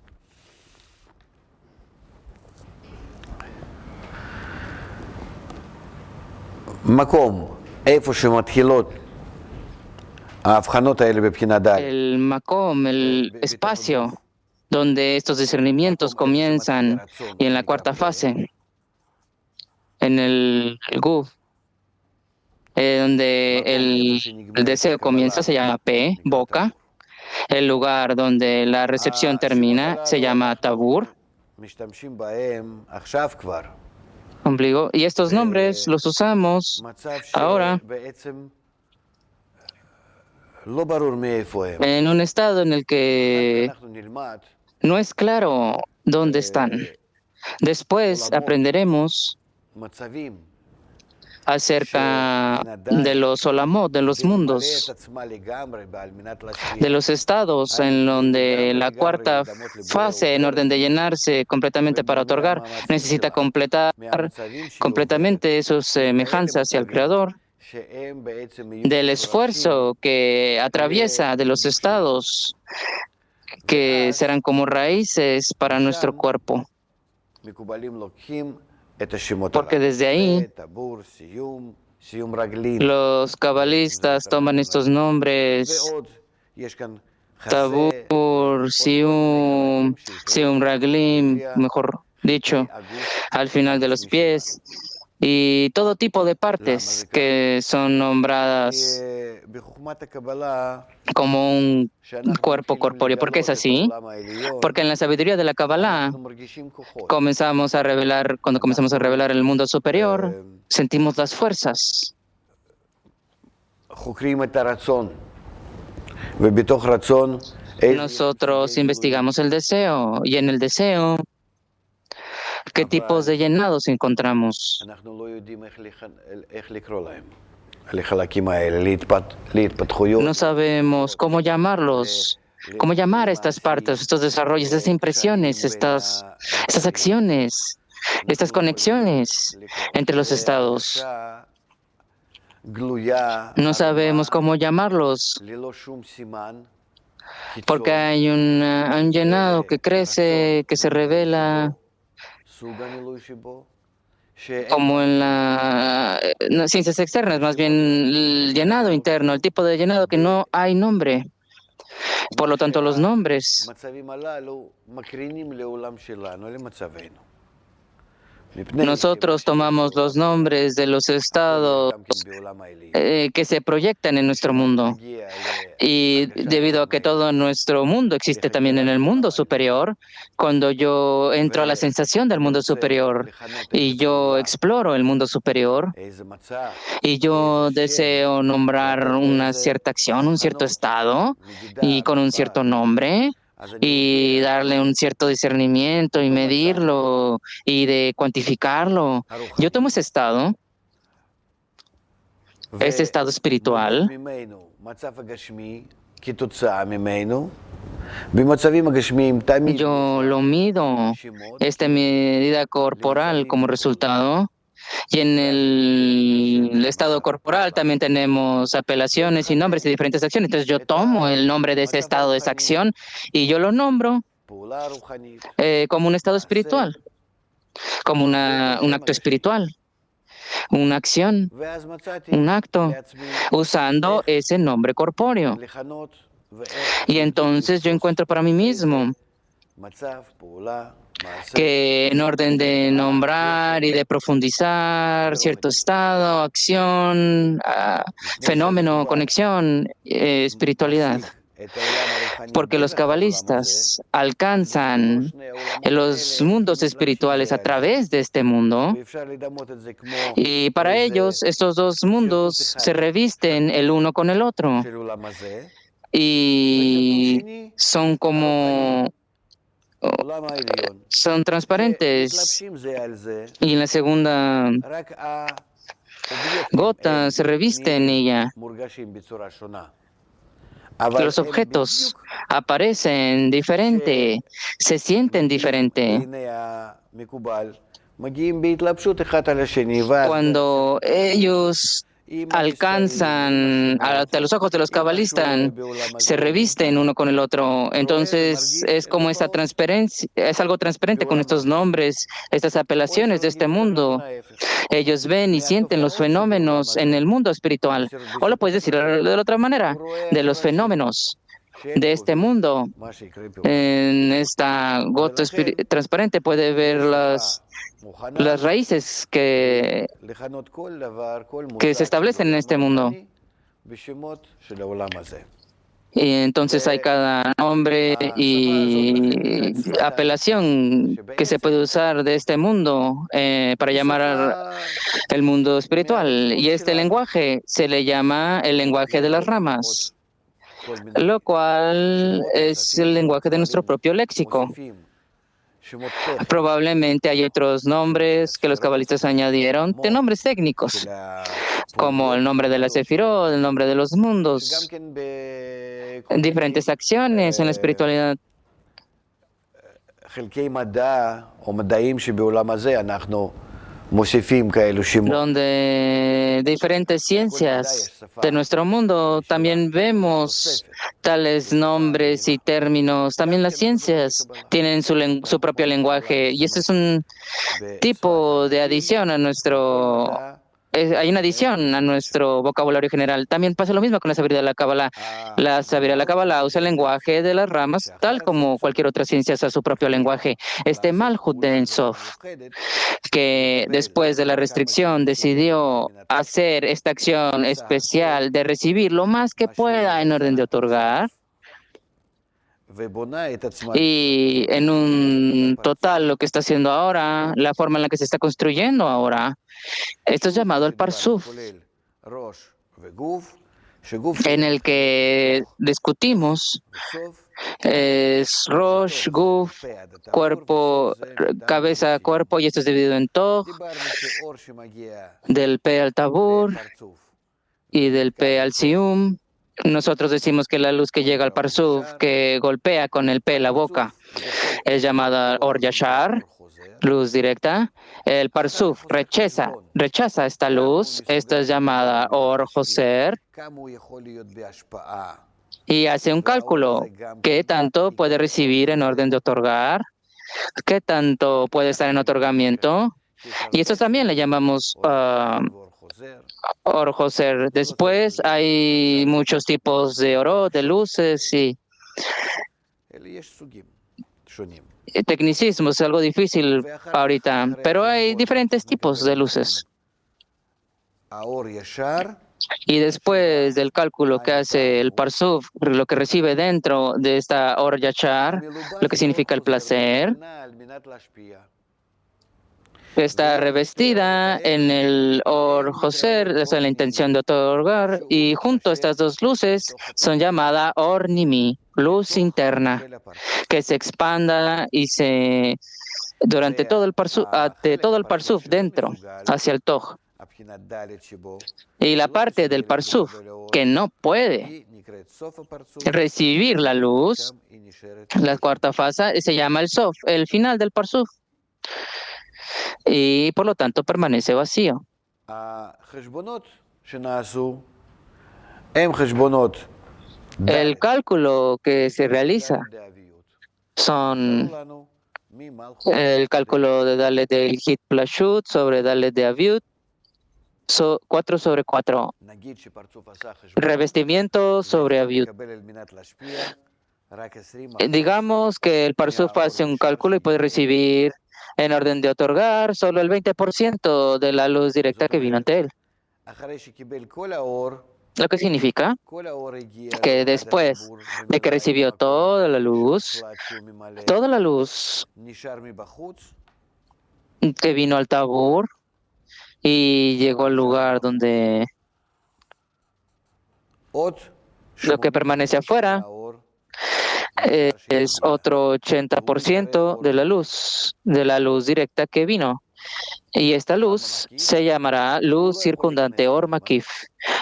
El Makom, el espacio donde estos discernimientos comienzan, y en la cuarta fase, en el Guf, donde el deseo comienza, se llama P, boca. El lugar donde la recepción termina se llama Tabur, ombligo. Y estos nombres los usamos ahora en un estado en el que no es claro dónde están. Después aprenderemos acerca de los olamot, de los mundos, de los estados en donde la cuarta fase, en orden de llenarse completamente para otorgar, necesita completar completamente sus semejanzas hacia el Creador, del esfuerzo que atraviesa de los estados que serán como raíces para nuestro cuerpo. Porque desde ahí los cabalistas toman estos nombres, Tabur, Sium, Sium Raglim, mejor dicho, al final de los pies, y todo tipo de partes que son nombradas como un cuerpo corpóreo. ¿Por qué es así? Porque en la sabiduría de la Kabbalah, cuando comenzamos a revelar el mundo superior, sentimos las fuerzas. Nosotros investigamos el deseo, y en el deseo, ¿qué tipos de llenados encontramos? No sabemos cómo llamarlos, cómo llamar a estas partes, estos desarrollos, estas impresiones, estas acciones, estas conexiones entre los estados. No sabemos cómo llamarlos, porque hay un llenado que crece, que se revela como en las ciencias externas, más bien el llenado interno, el tipo de llenado que no hay nombre. Por lo tanto, los nombres Nosotros tomamos los nombres de los estados que se proyectan en nuestro mundo. Y debido a que todo nuestro mundo existe también en el mundo superior, cuando yo entro a la sensación del mundo superior y yo exploro el mundo superior y yo deseo nombrar una cierta acción, un cierto estado y con un cierto nombre y darle un cierto discernimiento y medirlo y de cuantificarlo, yo tomo ese estado espiritual. Yo lo mido, esta medida corporal como resultado, y en el estado corporal también tenemos apelaciones y nombres y diferentes acciones. Entonces yo tomo el nombre de ese estado, de esa acción, y yo lo nombro como un estado espiritual, como un acto espiritual, una acción, un acto, usando ese nombre corpóreo. Y entonces yo encuentro para mí mismo que en orden de nombrar y de profundizar cierto estado, acción, fenómeno, conexión, espiritualidad. Porque los cabalistas alcanzan los mundos espirituales a través de este mundo, y para ellos estos dos mundos se revisten el uno con el otro y son como son transparentes, y en la segunda gota se reviste en ella. Los objetos aparecen diferente, se sienten diferente. Cuando ellos alcanzan ante los ojos de los cabalistas, se revisten uno con el otro. Entonces es como esa transparencia, es algo transparente con estos nombres, estas apelaciones de este mundo. Ellos ven y sienten los fenómenos en el mundo espiritual. O lo puedes decir de la otra manera, de los fenómenos de este mundo. En esta gota transparente puede ver las raíces que se establecen en este mundo. Y entonces hay cada nombre y apelación que se puede usar de este mundo para llamar el mundo espiritual. Y este lenguaje se le llama el lenguaje de las ramas, lo cual es el lenguaje de nuestro propio léxico. Probablemente hay otros nombres que los cabalistas añadieron, de nombres técnicos, como el nombre de la Sefirot, el nombre de los mundos, diferentes acciones en la espiritualidad. Donde diferentes ciencias de nuestro mundo también vemos tales nombres y términos. También las ciencias tienen su propio lenguaje, y eso es un tipo de adición a nuestro... hay una adición a nuestro vocabulario general. También pasa lo mismo con la sabiduría de la Kabbalah. La sabiduría de la Kabbalah usa el lenguaje de las ramas, tal como cualquier otra ciencia usa su propio lenguaje. Este Malhut de Ein Sof, que después de la restricción decidió hacer esta acción especial de recibir lo más que pueda en orden de otorgar, y en un total lo que está haciendo ahora, la forma en la que se está construyendo ahora, esto es llamado el Parsuf, en el que discutimos es Rosh, Guf, cuerpo, cabeza, cuerpo, y esto es dividido en Toj, del Pe al Tabur y del Pe al Sium. Nosotros decimos que la luz que llega al Parsuf, que golpea con el Pe la boca, es llamada Or Yashar, luz directa. El Parsuf rechaza esta luz, esta es llamada Or Joser, y hace un cálculo: qué tanto puede recibir en orden de otorgar, qué tanto puede estar en otorgamiento, y esto también le llamamos Or Joser. Después hay muchos tipos de oro, de luces, y tecnicismo, es algo difícil ahorita, pero hay diferentes tipos de luces. Y después del cálculo que hace el Parsuf, lo que recibe dentro de esta Or Yachar, lo que significa el placer, está revestida en el Or Joser, esa es la intención de otorgar, y junto a estas dos luces son llamadas Or Nimi, luz interna, que se expanda y se durante todo el parsuf dentro, hacia el toj. Y la parte del parsuf que no puede recibir la luz, la cuarta fase, se llama el sof, el final del parsuf. Y por lo tanto permanece vacío. El cálculo que se realiza son el cálculo de Dalet del Hit Plashut sobre Dalet de Aviut, 4 sobre 4. Revestimiento sobre Aviut. Digamos que el Parsuf hace un cálculo y puede recibir, en orden de otorgar, solo el 20% de la luz directa que vino ante él. Lo que significa que después de que recibió toda la luz que vino al Tabur y llegó al lugar donde lo que permanece afuera es otro 80% de la luz directa que vino. Y esta luz se llamará luz circundante Or Makif,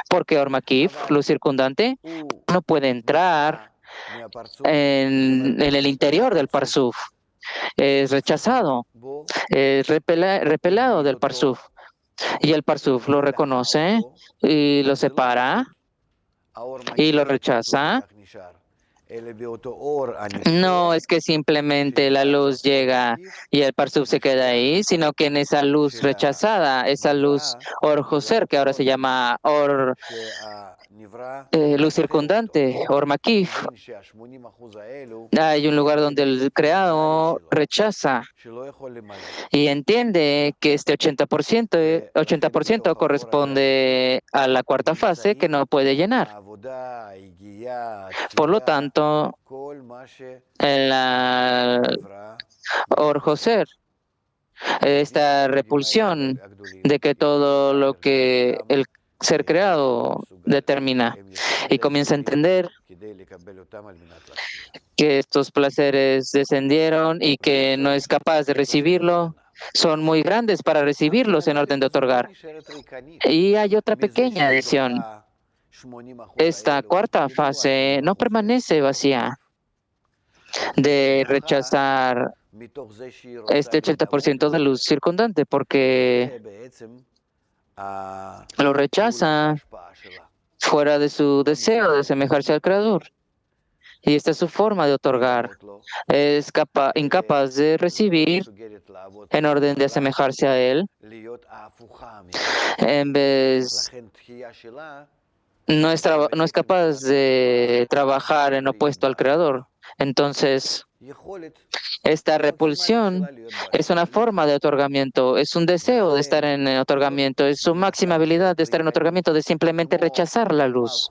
porque Or Makif, luz circundante, no puede entrar en el interior del Parsuf. Es rechazado, es repelado del Parsuf. Y el Parsuf lo reconoce y lo separa y lo rechaza. No es que simplemente la luz llega y el Parsuf se queda ahí, sino que en esa luz rechazada, esa luz Or Joser, que ahora se llama Or luz circundante, Or Makif, hay un lugar donde el creado rechaza y entiende que este 80% corresponde a la cuarta fase que no puede llenar. Por lo tanto, en la Or Joser, esta repulsión de que todo lo que el ser creado determina y comienza a entender que estos placeres descendieron y que no es capaz de recibirlo, son muy grandes para recibirlos en orden de otorgar. Y hay otra pequeña adición. Esta cuarta fase no permanece vacía de rechazar este 80% de luz circundante, porque lo rechaza fuera de su deseo de asemejarse al Creador. Y esta es su forma de otorgar. Es incapaz de recibir en orden de asemejarse a Él. En vez, no es capaz de trabajar en opuesto al Creador. Entonces, esta repulsión es una forma de otorgamiento, es un deseo de estar en otorgamiento, es su máxima habilidad de estar en otorgamiento, de simplemente rechazar la luz.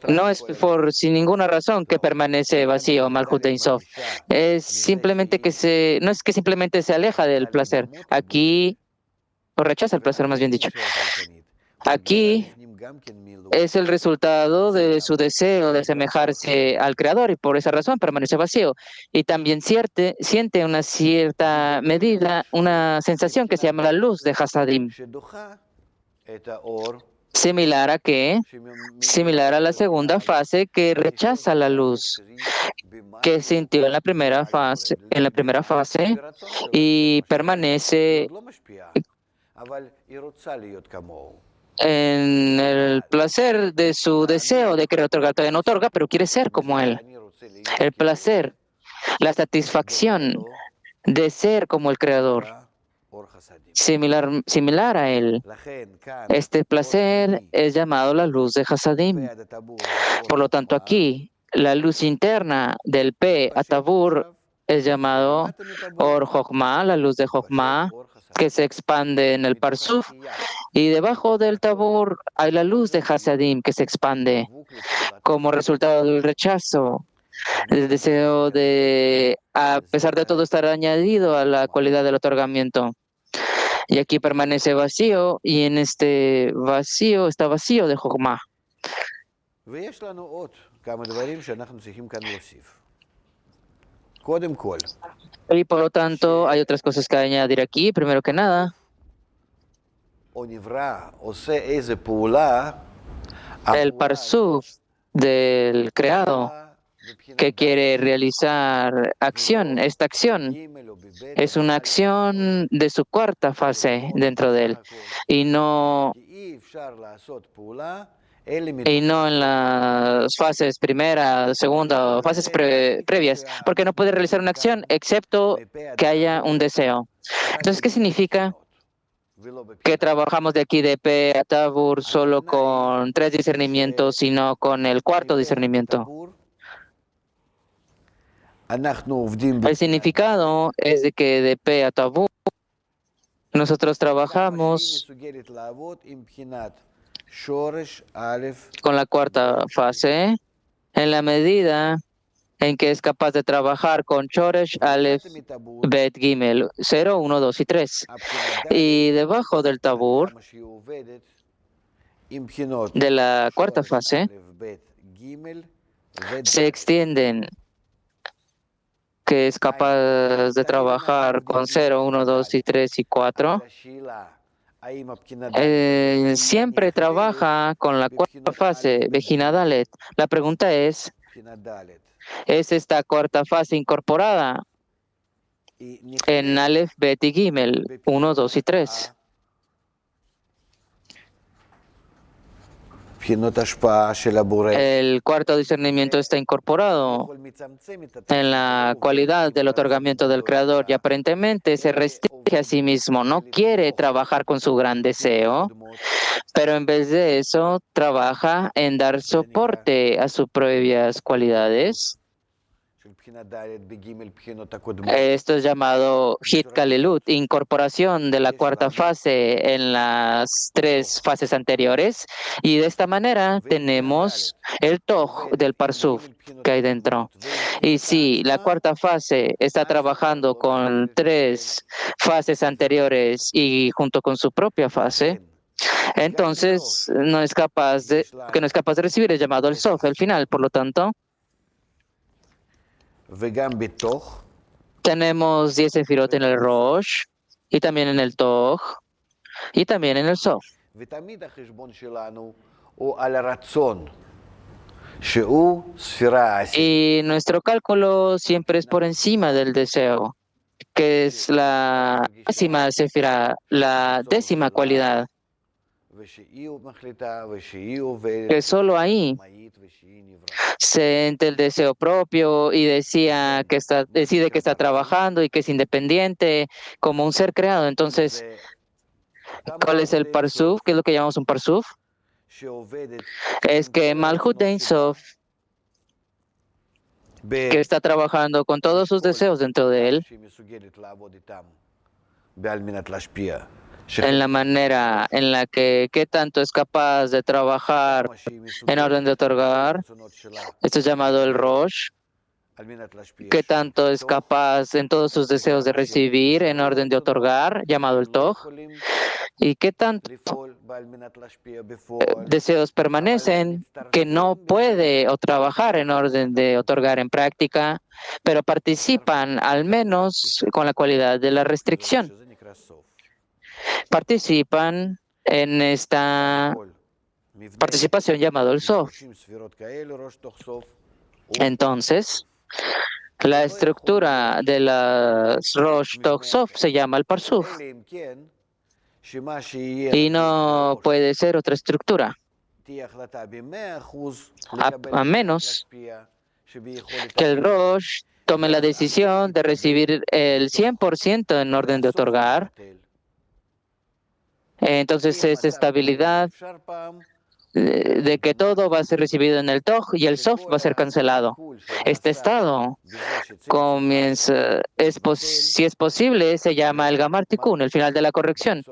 No es sin ninguna razón que permanece vacío Malhut Ein Sof. Es simplemente no es que simplemente se aleja del placer. Aquí, o rechaza el placer, más bien dicho. Aquí es el resultado de su deseo de asemejarse al Creador y por esa razón permanece vacío. Y también siente una cierta medida, una sensación que se llama la luz de Hasadim. Similar a qué? Similar a la segunda fase que rechaza la luz que sintió en la primera fase, y permanece en el placer de su deseo de querer otorgar. Todavía no otorga, pero quiere ser como él. El placer, la satisfacción de ser como el Creador, similar a él. Este placer es llamado la luz de Hasadim. Por lo tanto, aquí, la luz interna del P a Tabur es llamado Or Jochma, la luz de Jochma, que se expande en el Parsuf, y debajo del Tabur hay la luz de Hasadim que se expande como resultado del rechazo, el deseo de, a pesar de todo, estar añadido a la cualidad del otorgamiento. Y aquí permanece vacío, y en este vacío está vacío de Jochma. Y por lo tanto, hay otras cosas que añadir aquí. Primero que nada, el parsuf del creado que quiere realizar acción. Esta acción es una acción de su cuarta fase dentro de él, y no en las fases primera, segunda, o fases previas, porque no puede realizar una acción excepto que haya un deseo. Entonces, ¿qué significa? Que trabajamos de aquí de P a Tabur solo con 3 discernimientos, sino con el cuarto discernimiento. El significado es de que de P a Tabur nosotros trabajamos con la cuarta fase en la medida en que es capaz de trabajar con Shoresh, Aleph, Bet, Gimel, 0, 1, 2 y 3. Y debajo del Tabur, de la cuarta fase, se extienden, que es capaz de trabajar con 0, 1, 2 y 3 y 4. Siempre trabaja con la cuarta fase, Vejina Dalet. La pregunta ¿es esta cuarta fase incorporada en Aleph, Bet y Gimel, 1, 2 y 3? El cuarto discernimiento está incorporado en la cualidad del otorgamiento del Creador y aparentemente se restringe a sí mismo, no quiere trabajar con su gran deseo, pero en vez de eso trabaja en dar soporte a sus propias cualidades. Esto es llamado Hit Kalelut, incorporación de la cuarta fase en las 3 fases anteriores, y de esta manera tenemos el Toj del Parsuf que hay dentro. Y si la cuarta fase está trabajando con 3 fases anteriores y junto con su propia fase, entonces no es capaz de recibir el llamado el Sof, el final. Por lo tanto, tenemos 10 sefirot en el Rosh, y también en el Toj, y también en el Sof. Y nuestro cálculo siempre es por encima del deseo, que es la décima sefira, la 10ª cualidad, que solo ahí se entra el deseo propio y decide que está trabajando y que es independiente como un ser creado. Entonces, ¿cuál es el parsuf? ¿Qué es lo que llamamos un parsuf? Es que Malhut Ein Sof, que está trabajando con todos sus deseos dentro de él, en la manera en la que qué tanto es capaz de trabajar en orden de otorgar, esto es llamado el Rosh, qué tanto es capaz en todos sus deseos de recibir en orden de otorgar, llamado el Toj, y qué tanto deseos permanecen que no puede o trabajar en orden de otorgar en práctica, pero participan al menos con la cualidad de la restricción. Participan en esta participación llamado el Sof. Entonces, la estructura de las Rosh Tov Sof se llama el Parsuf, y no puede ser otra estructura, a menos que el Rosh tome la decisión de recibir el 100% en orden de otorgar. Entonces es estabilidad de que todo va a ser recibido en el Toj y el Sof va a ser cancelado. Este estado comienza, si es posible, se llama el Gamar Tikkun, el final de la corrección.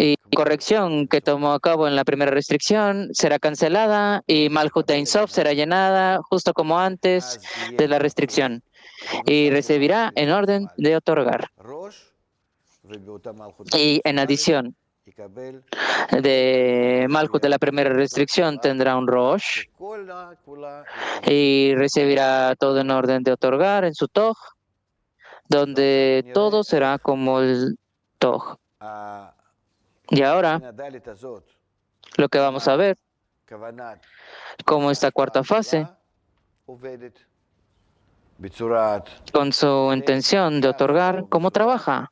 Y corrección que tomó a cabo en la primera restricción será cancelada y Malhut Ein Sof será llenada justo como antes de la restricción y recibirá en orden de otorgar. Y en adición de Malhut de la primera restricción tendrá un Rosh y recibirá todo en orden de otorgar en su Toj, donde todo será como el Toj. Y ahora lo que vamos a ver, cómo esta cuarta fase, con su intención de otorgar, cómo trabaja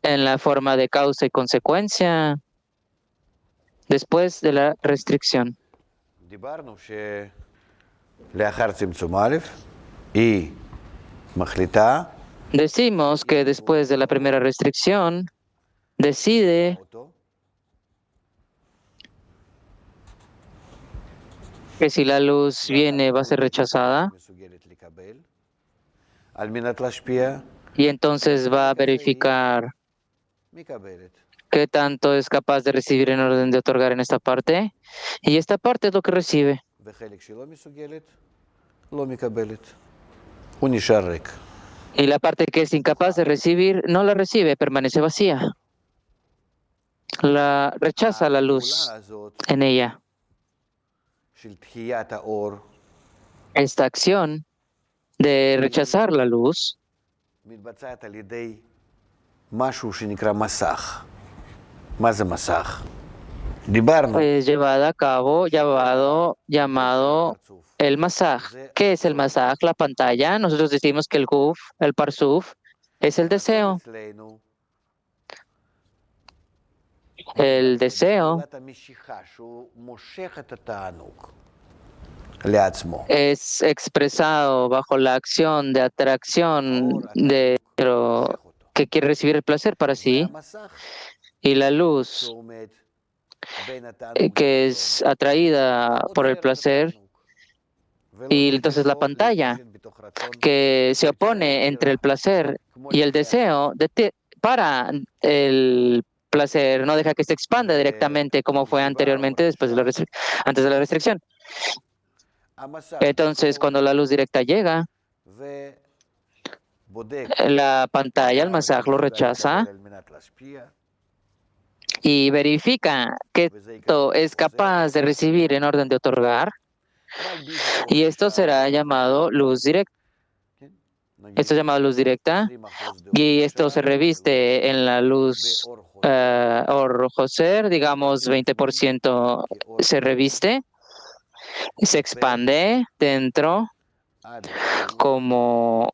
en la forma de causa y consecuencia después de la restricción. Decimos que después de la primera restricción decide que si la luz viene va a ser rechazada y entonces va a verificar qué tanto es capaz de recibir en orden de otorgar en esta parte y esta parte es lo que recibe. Y la parte que es incapaz de recibir no la recibe, permanece vacía. La rechaza la luz en ella. Esta acción de rechazar la luz es llevada a cabo, llamado el masaj. ¿Qué es el masaj? La pantalla. Nosotros decimos que el guf, el parsuf, es el deseo. El deseo es expresado bajo la acción de atracción que quiere recibir el placer para sí, y la luz que es atraída por el placer, y entonces la pantalla que se opone entre el placer y el deseo para el placer, no deja que se expanda directamente como fue anteriormente después de antes de la restricción. Entonces, cuando la luz directa llega, la pantalla, el masaj lo rechaza y verifica que esto es capaz de recibir en orden de otorgar, y esto será llamado luz directa. Esto es llamado luz directa y esto se reviste en la luz Or Joser, digamos 20% se reviste, se expande dentro como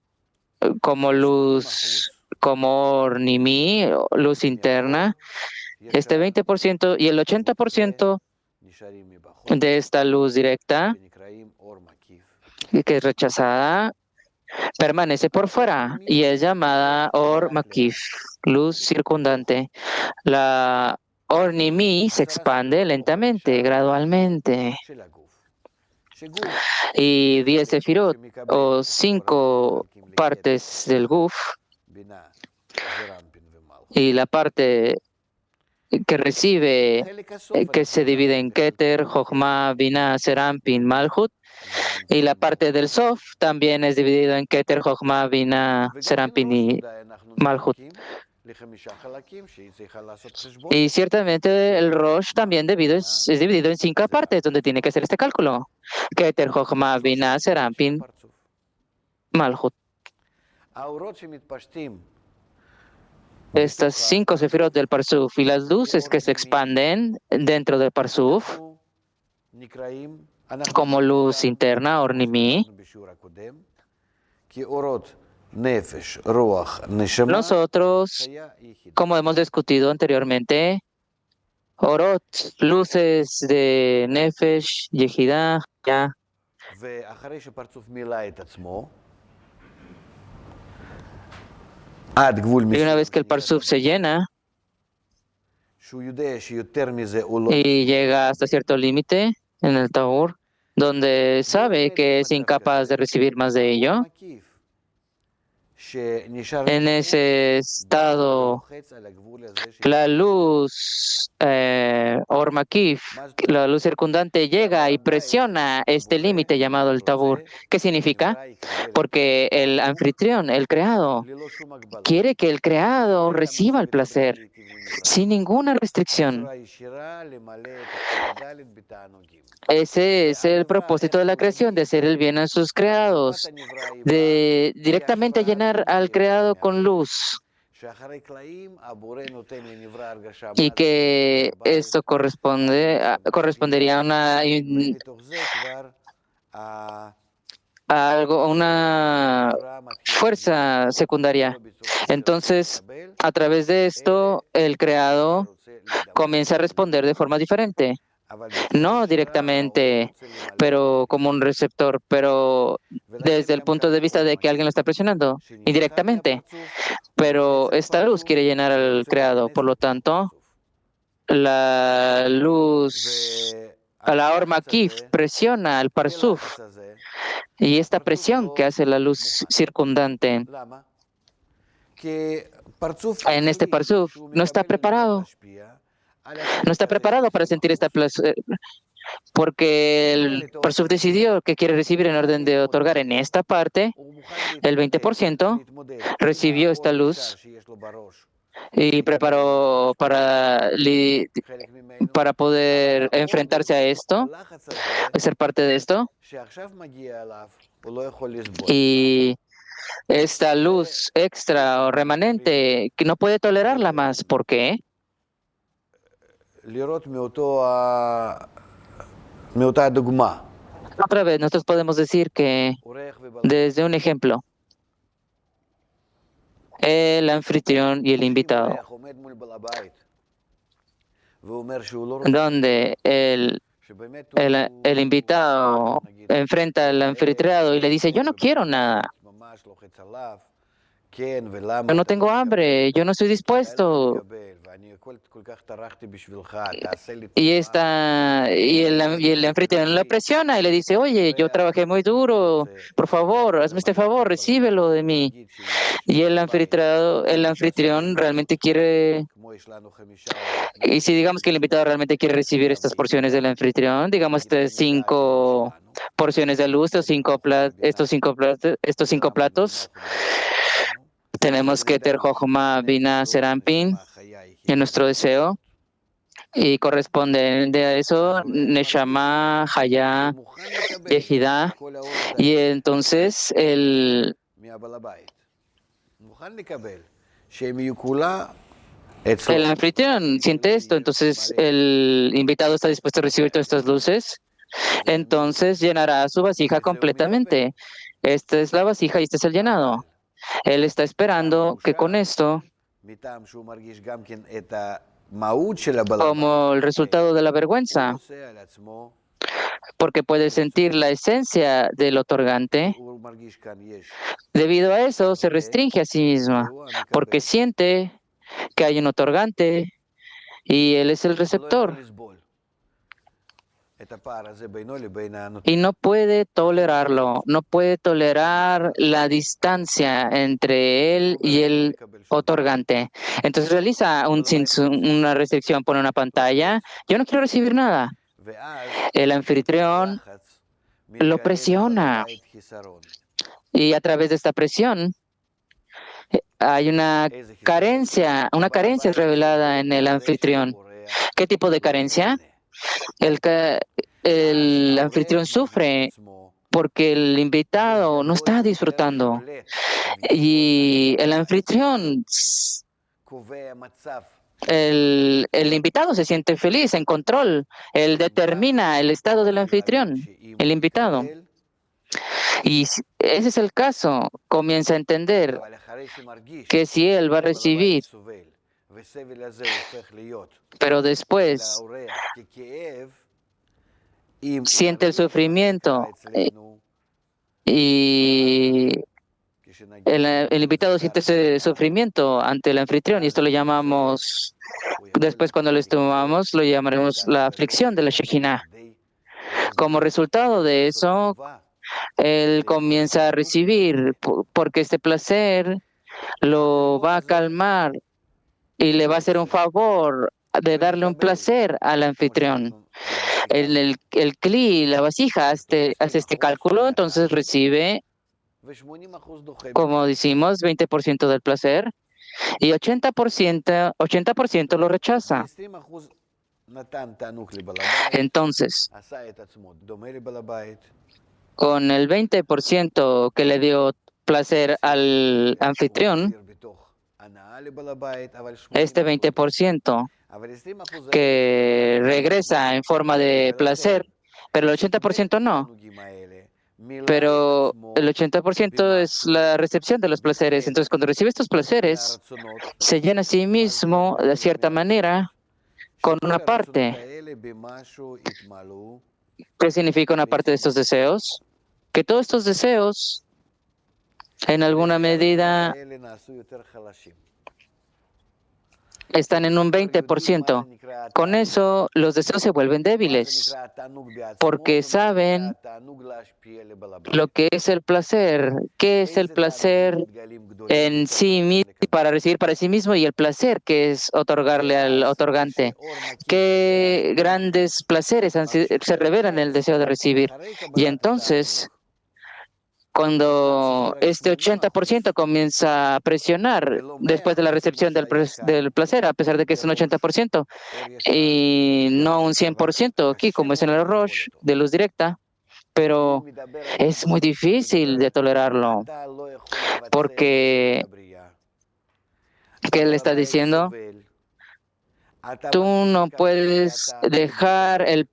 luz, como Ornimi, luz interna. Este 20% y el 80% de esta luz directa, que es rechazada, permanece por fuera y es llamada Or Makif, luz circundante. La Or Nimi se expande lentamente, gradualmente. Y 10 sefirot, o 5 partes del Guf, y la parte que recibe, que se divide en Keter, Jochma, Binah, Serampin, Malhut, y la parte del Sof también es dividido en Keter, Jochma, Binah, Serampin y Malhut. Y ciertamente el Rosh también es dividido en 5 partes, donde tiene que hacer este cálculo. Keter, Jochma, Binah, Serampin, Malhut. Estas 5 sefirot del Parsuf y las luces que se expanden dentro del Parsuf como luz interna, Ornimi, nosotros, como hemos discutido anteriormente, Orot, luces de Nefesh, Yehidah, ya. Y una vez que el Parsuf se llena, y llega hasta cierto límite en el Tabor, donde sabe que es incapaz de recibir más de ello. En ese estado, la luz Or Makif, la luz circundante, llega y presiona este límite llamado el Tabur. ¿Qué significa? Porque el anfitrión, el creado, quiere que el creado reciba el placer sin ninguna restricción. Ese es el propósito de la creación, de hacer el bien a sus creados, de directamente llenar al creado con luz. Y que esto correspondería a a una fuerza secundaria. Entonces, a través de esto, el creado comienza a responder de forma diferente. No directamente, pero como un receptor, pero desde el punto de vista de que alguien lo está presionando, indirectamente. Pero esta luz quiere llenar al creado, por lo tanto, la luz, a la Or Makif presiona al Parsuf, y esta presión que hace la luz circundante en este Parsuf no está preparado para sentir esta placer, porque el Parsuf decidió que quiere recibir en orden de otorgar en esta parte. El 20% recibió esta luz y preparó para poder enfrentarse a esto, ser parte de esto. Y esta luz extra o remanente, que no puede tolerarla más. ¿Por qué? Otra vez, nosotros podemos decir que desde un ejemplo, el anfitrión y el invitado, donde el invitado enfrenta al anfitrión y le dice, yo no quiero nada, yo no tengo hambre, yo no estoy dispuesto. Y el anfitrión la presiona y le dice, oye, yo trabajé muy duro, por favor, hazme este favor, recíbelo de mí. Y el anfitrión realmente quiere, y si digamos que el invitado realmente quiere recibir estas porciones del anfitrión, digamos estas 5 porciones de luz, estos cinco platos, tenemos que ter Jochma, Bina, Serampin en nuestro deseo. Y corresponde a eso Neshama, Haya, Yehida. Y entonces el anfitrión siente esto, entonces el invitado está dispuesto a recibir todas estas luces, entonces llenará su vasija completamente. Esta es la vasija y este es el llenado. Él está esperando que con esto, como el resultado de la vergüenza, porque puede sentir la esencia del otorgante, debido a eso se restringe a sí misma, porque siente que hay un otorgante y él es el receptor. Y no puede tolerarlo, no puede tolerar la distancia entre él y el otorgante. Entonces realiza una restricción, pone una pantalla, yo no quiero recibir nada. El anfitrión lo presiona y a través de esta presión hay una carencia es revelada en el anfitrión. ¿Qué tipo de carencia? El anfitrión sufre porque el invitado no está disfrutando. Y el anfitrión, el invitado se siente feliz, en control. Él determina el estado del anfitrión, el invitado. Y si ese es el caso, comienza a entender que si él va a recibir, pero después siente el sufrimiento y el invitado siente ese sufrimiento ante el anfitrión y esto lo llamamos, después cuando lo tomamos, lo llamaremos la aflicción de la Shejinah. Como resultado de eso, él comienza a recibir, porque este placer lo va a calmar y le va a hacer un favor de darle un placer al anfitrión. El cli, la vasija, hace este cálculo, entonces recibe, como decimos, 20% del placer y 80% lo rechaza. Entonces, con el 20% que le dio placer al anfitrión, este 20% que regresa en forma de placer, pero el 80% no. Pero el 80% es la recepción de los placeres. Entonces, cuando recibe estos placeres, se llena a sí mismo, de cierta manera, con una parte. ¿Qué significa una parte de estos deseos? Que todos estos deseos, en alguna medida, están en un 20%. Con eso, los deseos se vuelven débiles, porque saben lo que es el placer, qué es el placer en sí mismo, para recibir para sí mismo, y el placer que es otorgarle al otorgante. Qué grandes placeres se revelan en el deseo de recibir. Y entonces, cuando este 80% comienza a presionar después de la recepción del placer, a pesar de que es un 80% y no un 100% aquí, como es en el Rosh, de luz directa, pero es muy difícil de tolerarlo, porque, ¿qué él está diciendo? Tú no puedes dejar el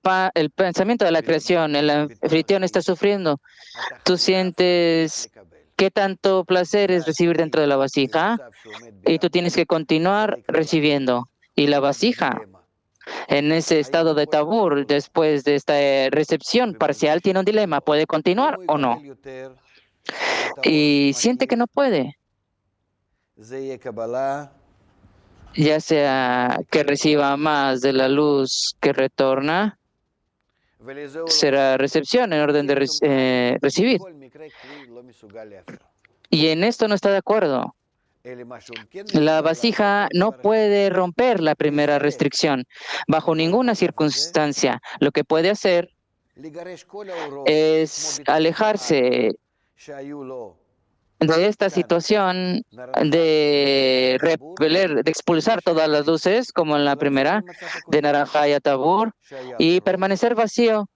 pensamiento de la creación, el anfitrión está sufriendo. Tú sientes qué tanto placer es recibir dentro de la vasija y tú tienes que continuar recibiendo. Y la vasija, en ese estado de tabur, después de esta recepción parcial, tiene un dilema, ¿puede continuar o no? Y siente que no puede, ya sea que reciba más de la luz que retorna, será recepción en orden de recibir. Y en esto no está de acuerdo. La vasija no puede romper la primera restricción bajo ninguna circunstancia. Lo que puede hacer es alejarse de esta situación de repeler, de expulsar todas las luces, como en la primera, de Naranja y Tabur, y permanecer vacío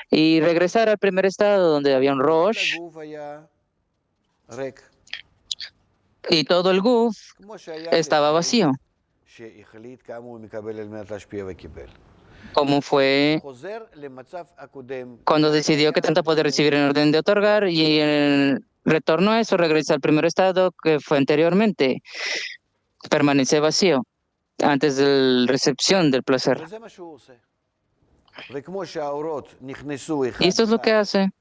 y regresar al primer estado donde había un Rosh y todo el Guf estaba vacío, como fue cuando decidió que tanto puede recibir en orden de otorgar y en retorno a eso regresa al primer estado que fue anteriormente, permanece vacío antes de la recepción del placer. Y esto es lo que hace.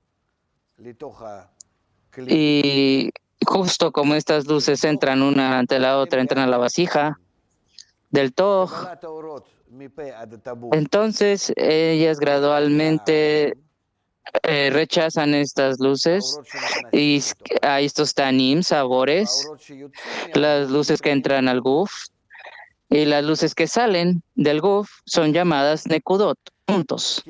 Y justo como estas luces entran una ante la otra, entran a la vasija del Toj, entonces ellas gradualmente rechazan estas luces y a estos tanim, sabores, las luces que entran al Guf y las luces que salen del Guf son llamadas nekudot, puntos,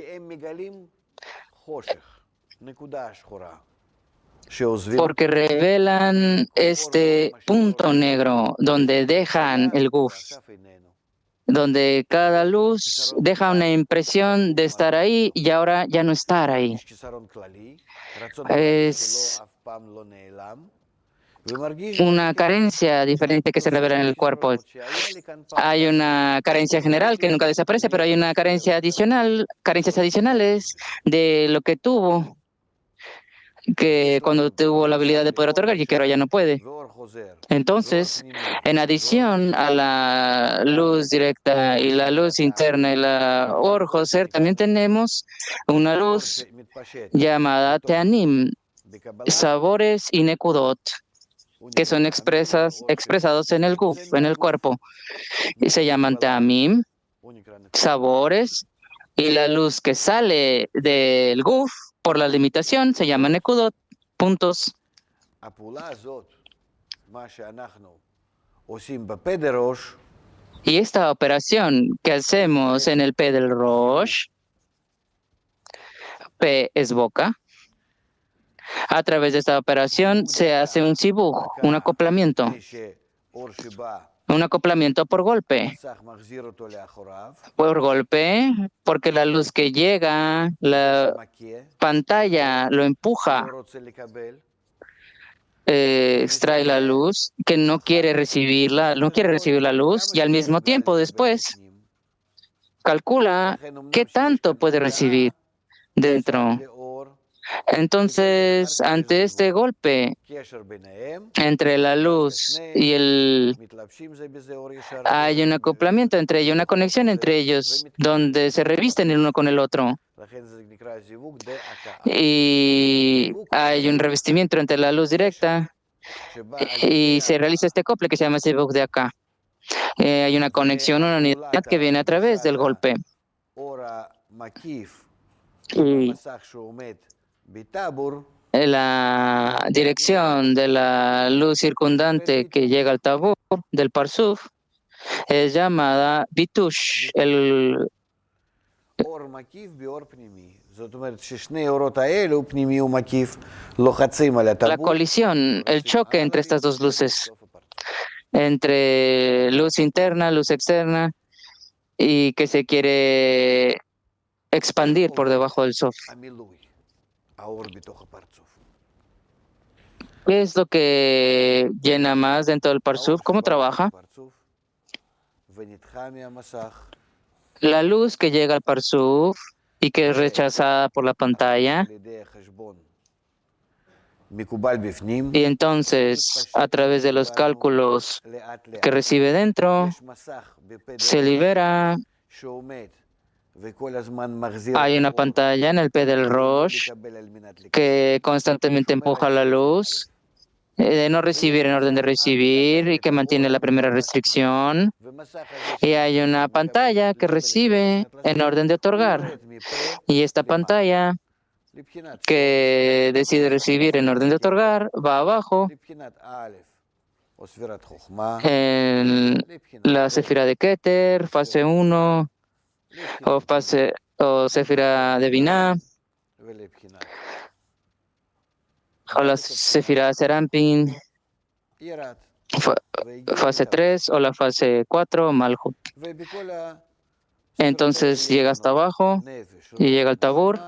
porque revelan este punto negro donde dejan el Guf, donde cada luz deja una impresión de estar ahí y ahora ya no estar ahí. Es una carencia diferente que se revela en el cuerpo. Hay una carencia general que nunca desaparece, pero hay una carencia adicional, carencias adicionales de lo que tuvo, que cuando tuvo la habilidad de poder otorgar y que ahora ya no puede. Entonces, en adición a la luz directa y la luz interna y la Or Joser, también tenemos una luz llamada Teanim, sabores y Nekudot. que son expresados en el guf, en el cuerpo. Y se llaman ta'amim, sabores, y la luz que sale del guf por la limitación se llama nekudot, puntos. Y esta operación que hacemos en el P del Rosh, P es boca, a través de esta operación se hace un sibuj, un acoplamiento por golpe. Por golpe, porque la luz que llega, la pantalla lo empuja, extrae la luz, que no quiere recibir la luz, y al mismo tiempo después calcula qué tanto puede recibir dentro. Entonces, ante este golpe entre la luz y hay un acoplamiento entre ellos, una conexión entre ellos, donde se revisten el uno con el otro. Y hay un revestimiento entre la luz directa y se realiza este acople que se llama Sibuk de acá. Hay una conexión, una unidad que viene a través del golpe. Y la dirección de la luz circundante que llega al tabú del Parsuf es llamada Bitush. La colisión, el choque entre estas dos luces, entre luz interna, luz externa, y que se quiere expandir por debajo del Sof. ¿Qué es lo que llena más dentro del Parsuf? ¿Cómo trabaja? La luz que llega al Parsuf y que es rechazada por la pantalla. Y entonces, a través de los cálculos que recibe dentro, se libera. Hay una pantalla en el P del Rosh que constantemente empuja la luz de no recibir en orden de recibir y que mantiene la primera restricción. Y hay una pantalla que recibe en orden de otorgar. Y esta pantalla que decide recibir en orden de otorgar va abajo en la Sefira de Keter, fase 1, o Sefira de Binah, o la Sefira de Serampin, fase 3, o la fase 4, Malhut. Entonces llega hasta abajo y llega al Tabur.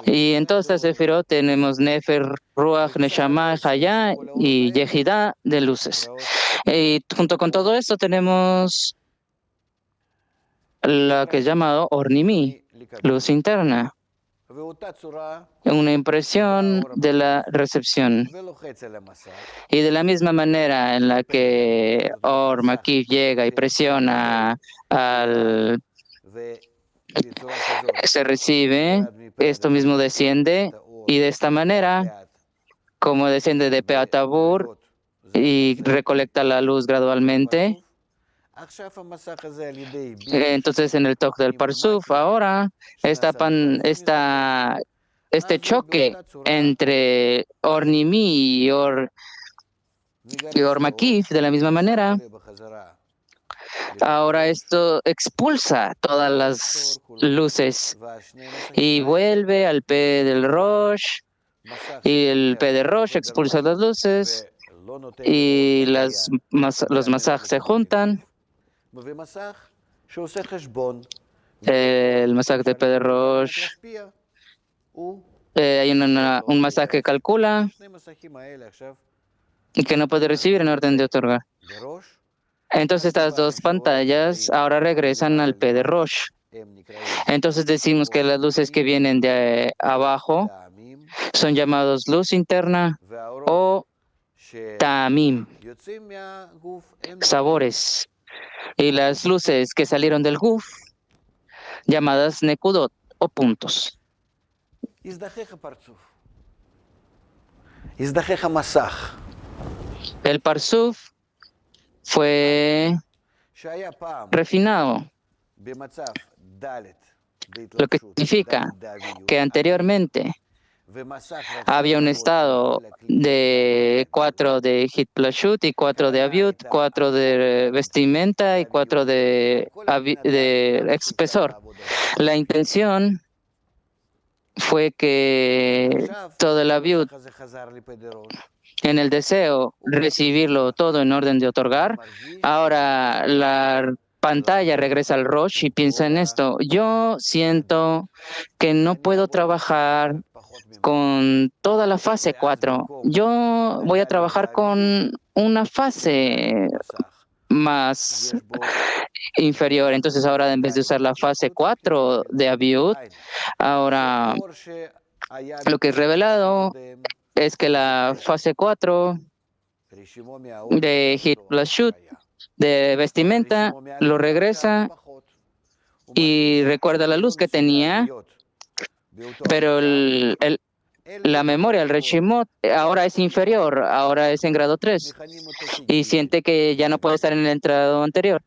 Y en todas estas Sefirot tenemos Nefer, Ruach, Neshama, Hayá y Yehidá de luces. Y junto con todo esto tenemos la que es llamado Ornimi, luz interna, una impresión de la recepción. Y de la misma manera en la que Or Makif llega y presiona se recibe, esto mismo desciende, y de esta manera, como desciende de Peatabur y recolecta la luz gradualmente, entonces en el Tok del Parsuf ahora este choque entre Ornimi y Or Makif, de la misma manera, ahora esto expulsa todas las luces y vuelve al P del Rosh, y el P de Rosh expulsa las luces y los masaj se juntan. El masaj de P de Rosh, hay un masaj que calcula y que no puede recibir en orden de otorgar. Entonces estas dos pantallas ahora regresan al P de Rosh. Entonces decimos que las luces que vienen de abajo son llamados luz interna o ta'amim, sabores. Y las luces que salieron del guf, llamadas nekudot o puntos. El Parsuf fue refinado, lo que significa que anteriormente había un estado de 4 de Hit plus Shoot y 4 de Aviut, 4 de vestimenta y 4 de espesor. La intención fue que todo el Aviut, en el deseo recibirlo todo en orden de otorgar, ahora la pantalla regresa al Rosh y piensa en esto. Yo siento que no puedo trabajar con toda la fase 4. Yo voy a trabajar con una fase más inferior. Entonces ahora en vez de usar la fase 4 de Aviut, ahora lo que es revelado es que la fase 4 de Hit plus Shoot de vestimenta lo regresa y recuerda la luz que tenía, pero la memoria, el Reshimot, ahora es inferior, ahora es en grado 3 y siente que ya no puede estar en el estado anterior.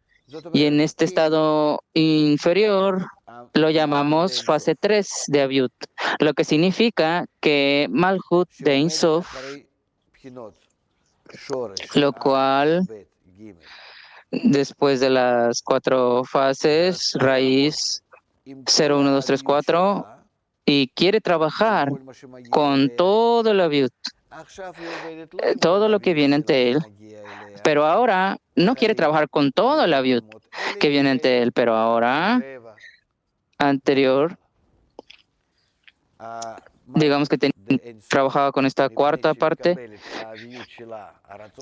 Y en este estado inferior lo llamamos fase 3 de Aviut, lo que significa que Malhut de Ein Sof, lo cual después de las 4 fases, raíz 0, 1, 2, 3, 4, y quiere trabajar con todo el Aviut, todo lo que viene ante él, pero ahora no quiere trabajar con todo el Aviut que viene ante él, pero ahora anterior, digamos que trabajaba con esta cuarta parte,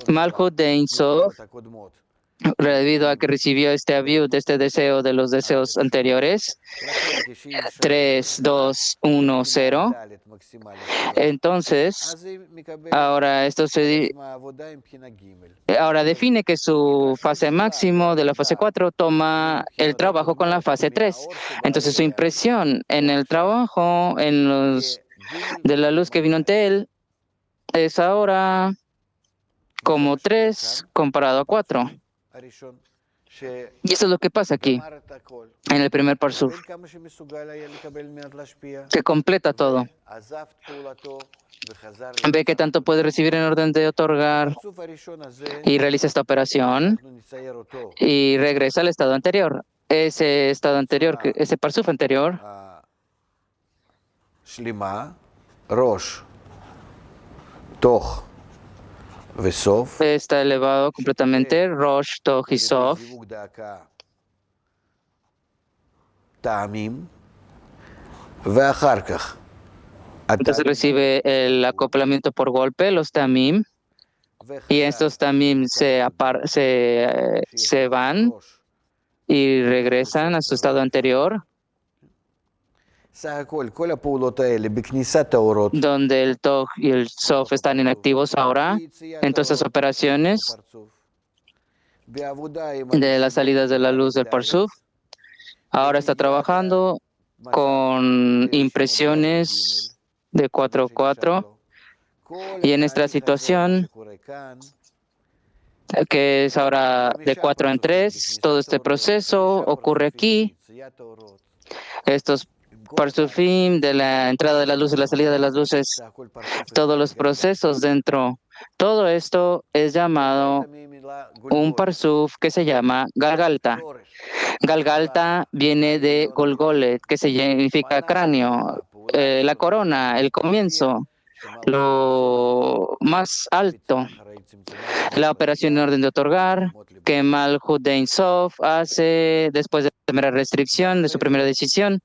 Malhut de Ein Sof, debido a que recibió este aviut, este deseo de los deseos anteriores, 3, 2, 1, 0. Entonces, ahora ahora define que su fase máximo de la fase 4 toma el trabajo con la fase 3. Entonces, su impresión en el trabajo, de la luz que vino ante él, es ahora como 3 comparado a 4. Y eso es lo que pasa aquí, en el primer Parsuf, que completa todo. Ve que tanto puede recibir en orden de otorgar y realiza esta operación y regresa al estado anterior. Ese estado anterior, ese Parsuf anterior, está elevado completamente, Rosh, Toch y Sof, entonces recibe el acoplamiento por golpe, los tamim, y estos tamim se van y regresan a su estado anterior, donde el Toch y el Sof están inactivos ahora. En todas esas operaciones de las salidas de la luz del Parsuf, ahora está trabajando con impresiones de 4-4, y en esta situación, que es ahora de 4 en 3, todo este proceso ocurre aquí. Estos Parsufim de la entrada de la luz y la salida de las luces, todos los procesos dentro, todo esto es llamado un Parsuf que se llama Galgalta. Galgalta viene de Golgolet, que significa cráneo, la corona, el comienzo, lo más alto. La operación en orden de otorgar, que Malhut de Ein Sof hace después de la primera restricción, de su primera decisión,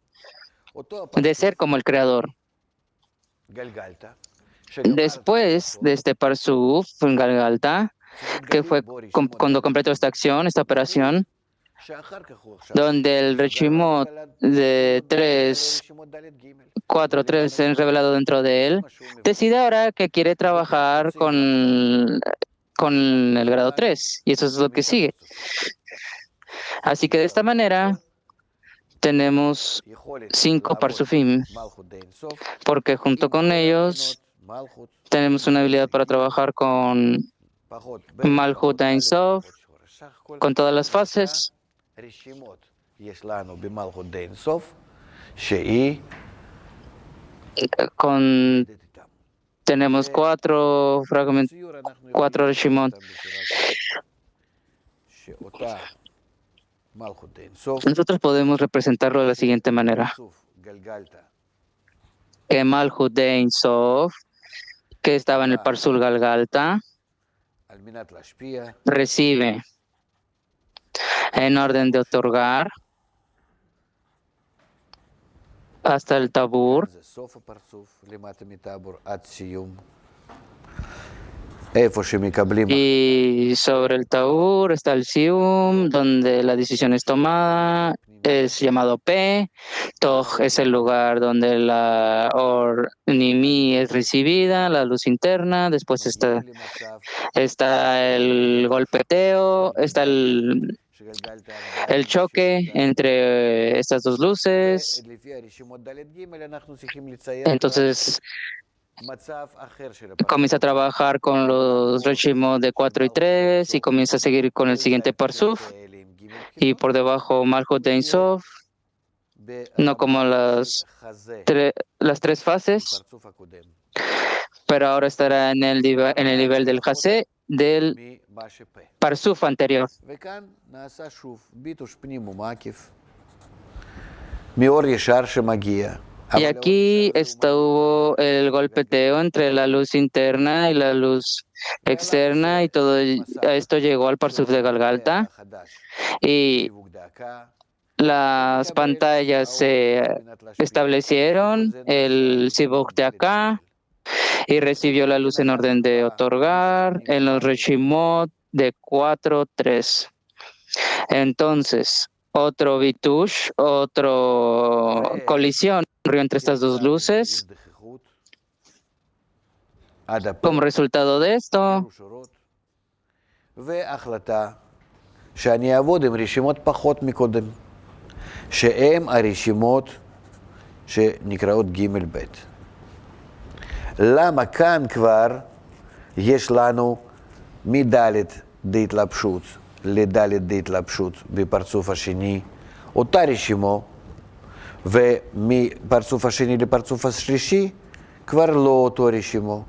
de ser como el creador. Después de este Parsuf, en Galgalta, que fue cuando completó esta acción, esta operación, donde el Reshimot de 3, 4, 3 es revelado dentro de él, decide ahora que quiere trabajar con el grado 3, y eso es lo que sigue. Así que de esta manera tenemos 5 Parsufim, porque junto con ellos tenemos una habilidad para trabajar con Malhut Ein Sof, con todas las fases. Con, tenemos cuatro Rishimot. Nosotros podemos representarlo de la siguiente manera. Que Malhut Ein Sof, que estaba en el Parsul Galgalta, recibe en orden de otorgar hasta el Tabur, y sobre el Tabur está el Sium, donde la decisión es tomada, es llamado P. Toj es el lugar donde la Or Nimi es recibida, la luz interna. Después está el golpeteo, está el choque entre estas dos luces. Entonces comienza a trabajar con los Reshimot de 4 y 3 y comienza a seguir con el siguiente Parsuf. Y por debajo Malhut Ein Sof, no como las tres fases, pero ahora estará en el nivel del Hase del Parsuf anterior. Y aquí estuvo el golpeteo entre la luz interna y la luz externa, y todo esto llegó al Parsuf de Galgalta, y las pantallas se establecieron, el Sibuk de acá, y recibió la luz en orden de otorgar en los Reshimot de 4, 3. Entonces, otro Bitush, colisión ocurrió entre estas dos luces. Como resultado de esto, שאני אעבוד עם רשימות פחות מקודם, שהן הרשימות שנקראות ג' ב'. למה כאן כבר יש לנו מד' דהתלבשות לד' דהתלבשות בפרצוף השני, אותה רשימו, ומפרצוף השני לפרצוף השלישי כבר לא אותו רשימו.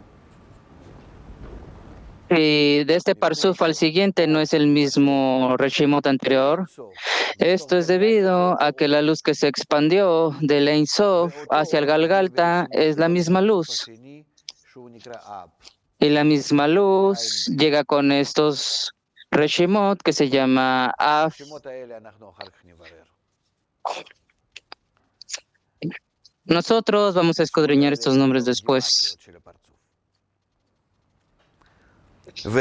Y de este Parsuf al siguiente no es el mismo Reshimot anterior. Esto es debido a que la luz que se expandió del Ein Sof hacia el Galgalta es la misma luz. Y la misma luz llega con estos Reshimot que se llama Af. Nosotros vamos a escudriñar estos nombres después.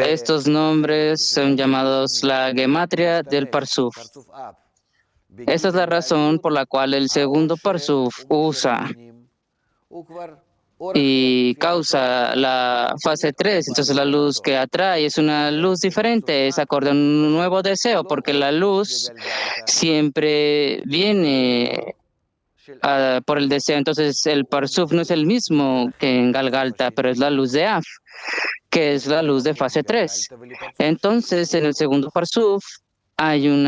Estos nombres son llamados la gematria del Parsuf. Esta es la razón por la cual el segundo Parsuf usa y causa la fase 3. Entonces la luz que atrae es una luz diferente, es acorde a un nuevo deseo, porque la luz siempre viene por el deseo. Entonces el Parsuf no es el mismo que en Galgalta, pero es la luz de Af, que es la luz de fase 3. Entonces, en el segundo Parsuf hay un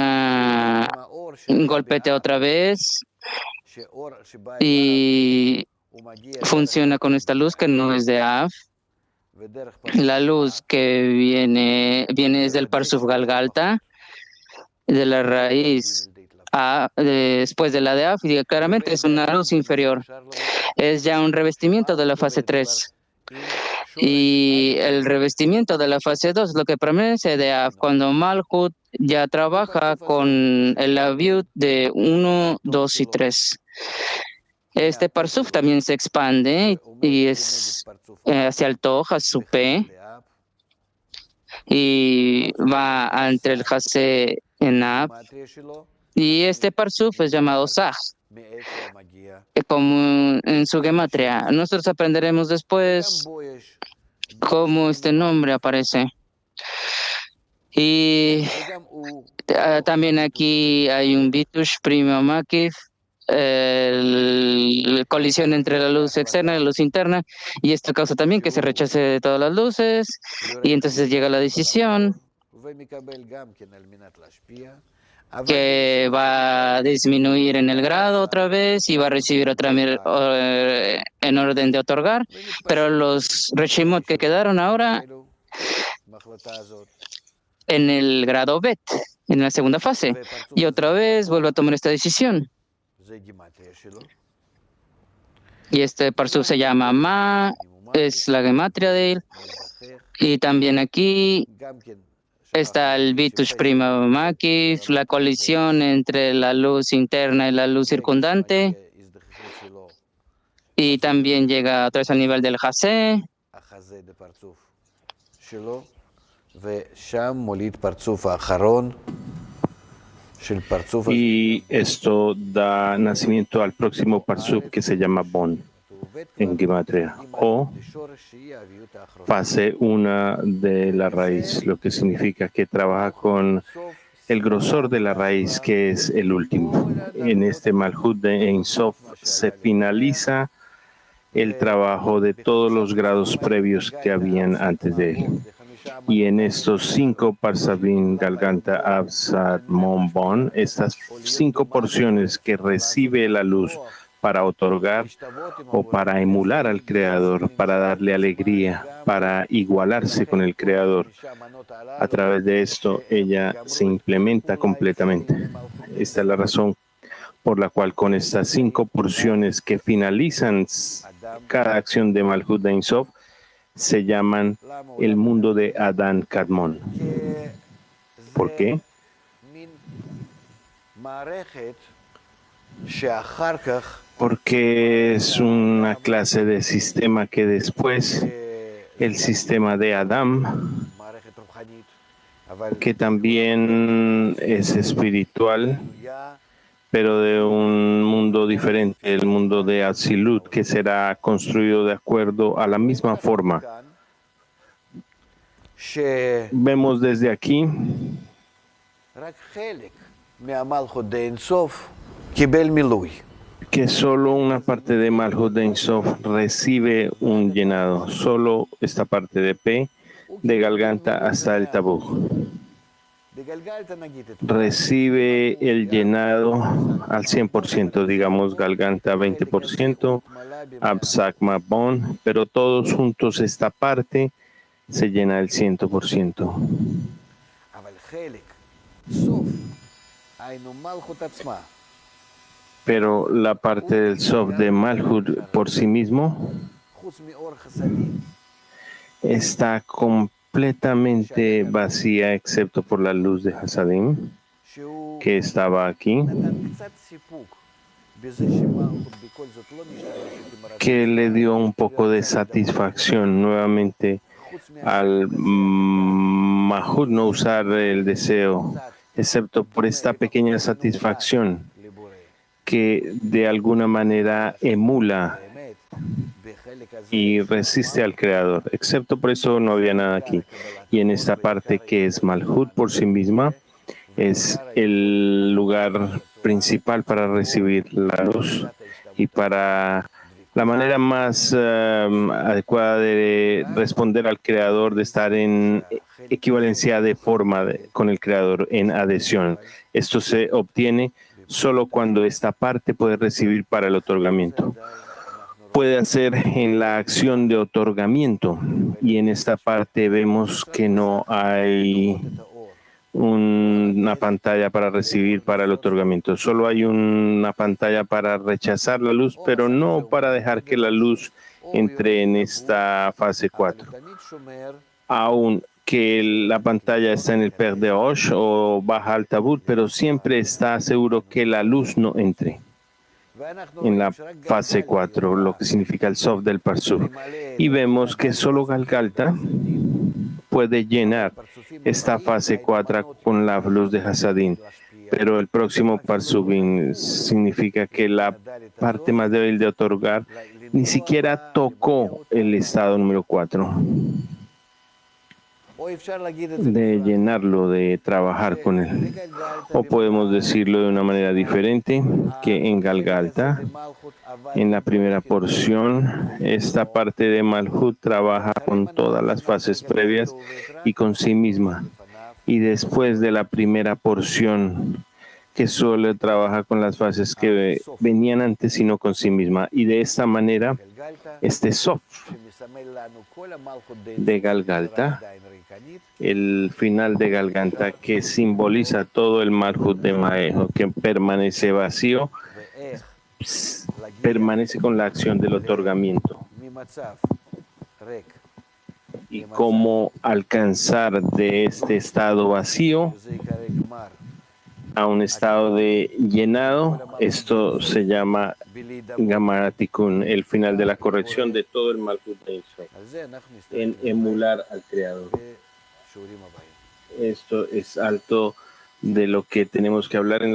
golpeteo otra vez y funciona con esta luz que no es de Av. La luz que viene desde el Parsuf Galgalta, de la raíz después de la de Af, y claramente es una luz inferior. Es ya un revestimiento de la fase 3. Y el revestimiento de la fase 2 es lo que permanece de Av, cuando Malhut ya trabaja con el Aviut de 1, 2 y 3. Este Parsuf también se expande y es hacia el Toj, a su P, y va entre el Hase en Av. Y este Parsuf es llamado Saj, como en su gematria. Nosotros aprenderemos después cómo este nombre aparece. Y también aquí hay un Bitush primo Makif, colisión entre la luz externa y la luz interna, y esto causa también que se rechace de todas las luces, y entonces llega la decisión que va a disminuir en el grado otra vez y va a recibir otra en orden de otorgar, pero los Reshimot que quedaron ahora en el grado Bet, en la segunda fase, y otra vez vuelve a tomar esta decisión. Y este parsuf se llama Ma, es la gematria de él, y también aquí está el Vitush Prima Makif, la colisión entre la luz interna y la luz circundante, y también llega otra vez al nivel del Hase. Y esto da nacimiento al próximo parsuk que se llama Bon en Gematria, o fase 1 de la raíz, lo que significa que trabaja con el grosor de la raíz, que es el último. En este Malhut de Ein Sof se finaliza el trabajo de todos los grados previos que habían antes de él. Y en estos 5 Parsavim, Galganta, Absat, Mon, Bon, estas 5 porciones que recibe la luz para otorgar o para emular al Creador, para darle alegría, para igualarse con el Creador. A través de esto, ella se implementa completamente. Esta es la razón por la cual con estas 5 porciones que finalizan cada acción de Malhut de Ein Sof, se llaman el mundo de Adán Kadmon. ¿Por qué? Porque es una clase de sistema que después el sistema de Adam, que también es espiritual, pero de un mundo diferente, el mundo de Atzilut, que será construido de acuerdo a la misma forma. Vemos desde aquí que solo una parte de Malhut de Ein Sof recibe un llenado, solo esta parte de P, de Galganta hasta el Tabú. Recibe el llenado al 100%, digamos Galganta 20%, Absak Mabon, pero todos juntos esta parte se llena el 100%. Pero la parte del Sof de Malhut por sí mismo está completamente vacía excepto por la luz de Hasadim que estaba aquí, que le dio un poco de satisfacción nuevamente al Malhut no usar el deseo, excepto por esta pequeña satisfacción que de alguna manera emula y resiste al Creador. Excepto por eso no había nada aquí. Y en esta parte que es Malhut por sí misma, es el lugar principal para recibir la luz y para la manera más adecuada de responder al Creador, de estar en equivalencia de forma con el Creador, en adhesión. Esto se obtiene solo cuando esta parte puede recibir para el otorgamiento. Puede hacer en la acción de otorgamiento, y en esta parte vemos que no hay una pantalla para recibir para el otorgamiento. Solo hay una pantalla para rechazar la luz, pero no para dejar que la luz entre en esta fase 4. Aún que la pantalla está en el Per de Osh o baja al Tabut, pero siempre está seguro que la luz no entre en la fase 4, lo que significa el Sof del Parsuf. Y vemos que solo Galgalta puede llenar esta fase 4 con la luz de Hasadín, pero el próximo Parsubin significa que la parte más débil de otorgar ni siquiera tocó el estado número 4. de llenarlo, de trabajar con él. O podemos decirlo de una manera diferente, que en Galgalta, en la primera porción, esta parte de Malhut trabaja con todas las fases previas y con sí misma. Y después de la primera porción, que solo trabaja con las fases que venían antes, sino con sí misma. Y de esta manera, este Sof de Galgalta, el final de Galgalta, que simboliza todo el Malhut de Maejo, que permanece vacío, permanece con la acción del otorgamiento. Y cómo alcanzar de este estado vacío a un estado de llenado, esto se llama Gamaratikun, el final de la corrección de todo el Malhut de Israel, en emular al Creador. Esto es alto de lo que tenemos que hablar en la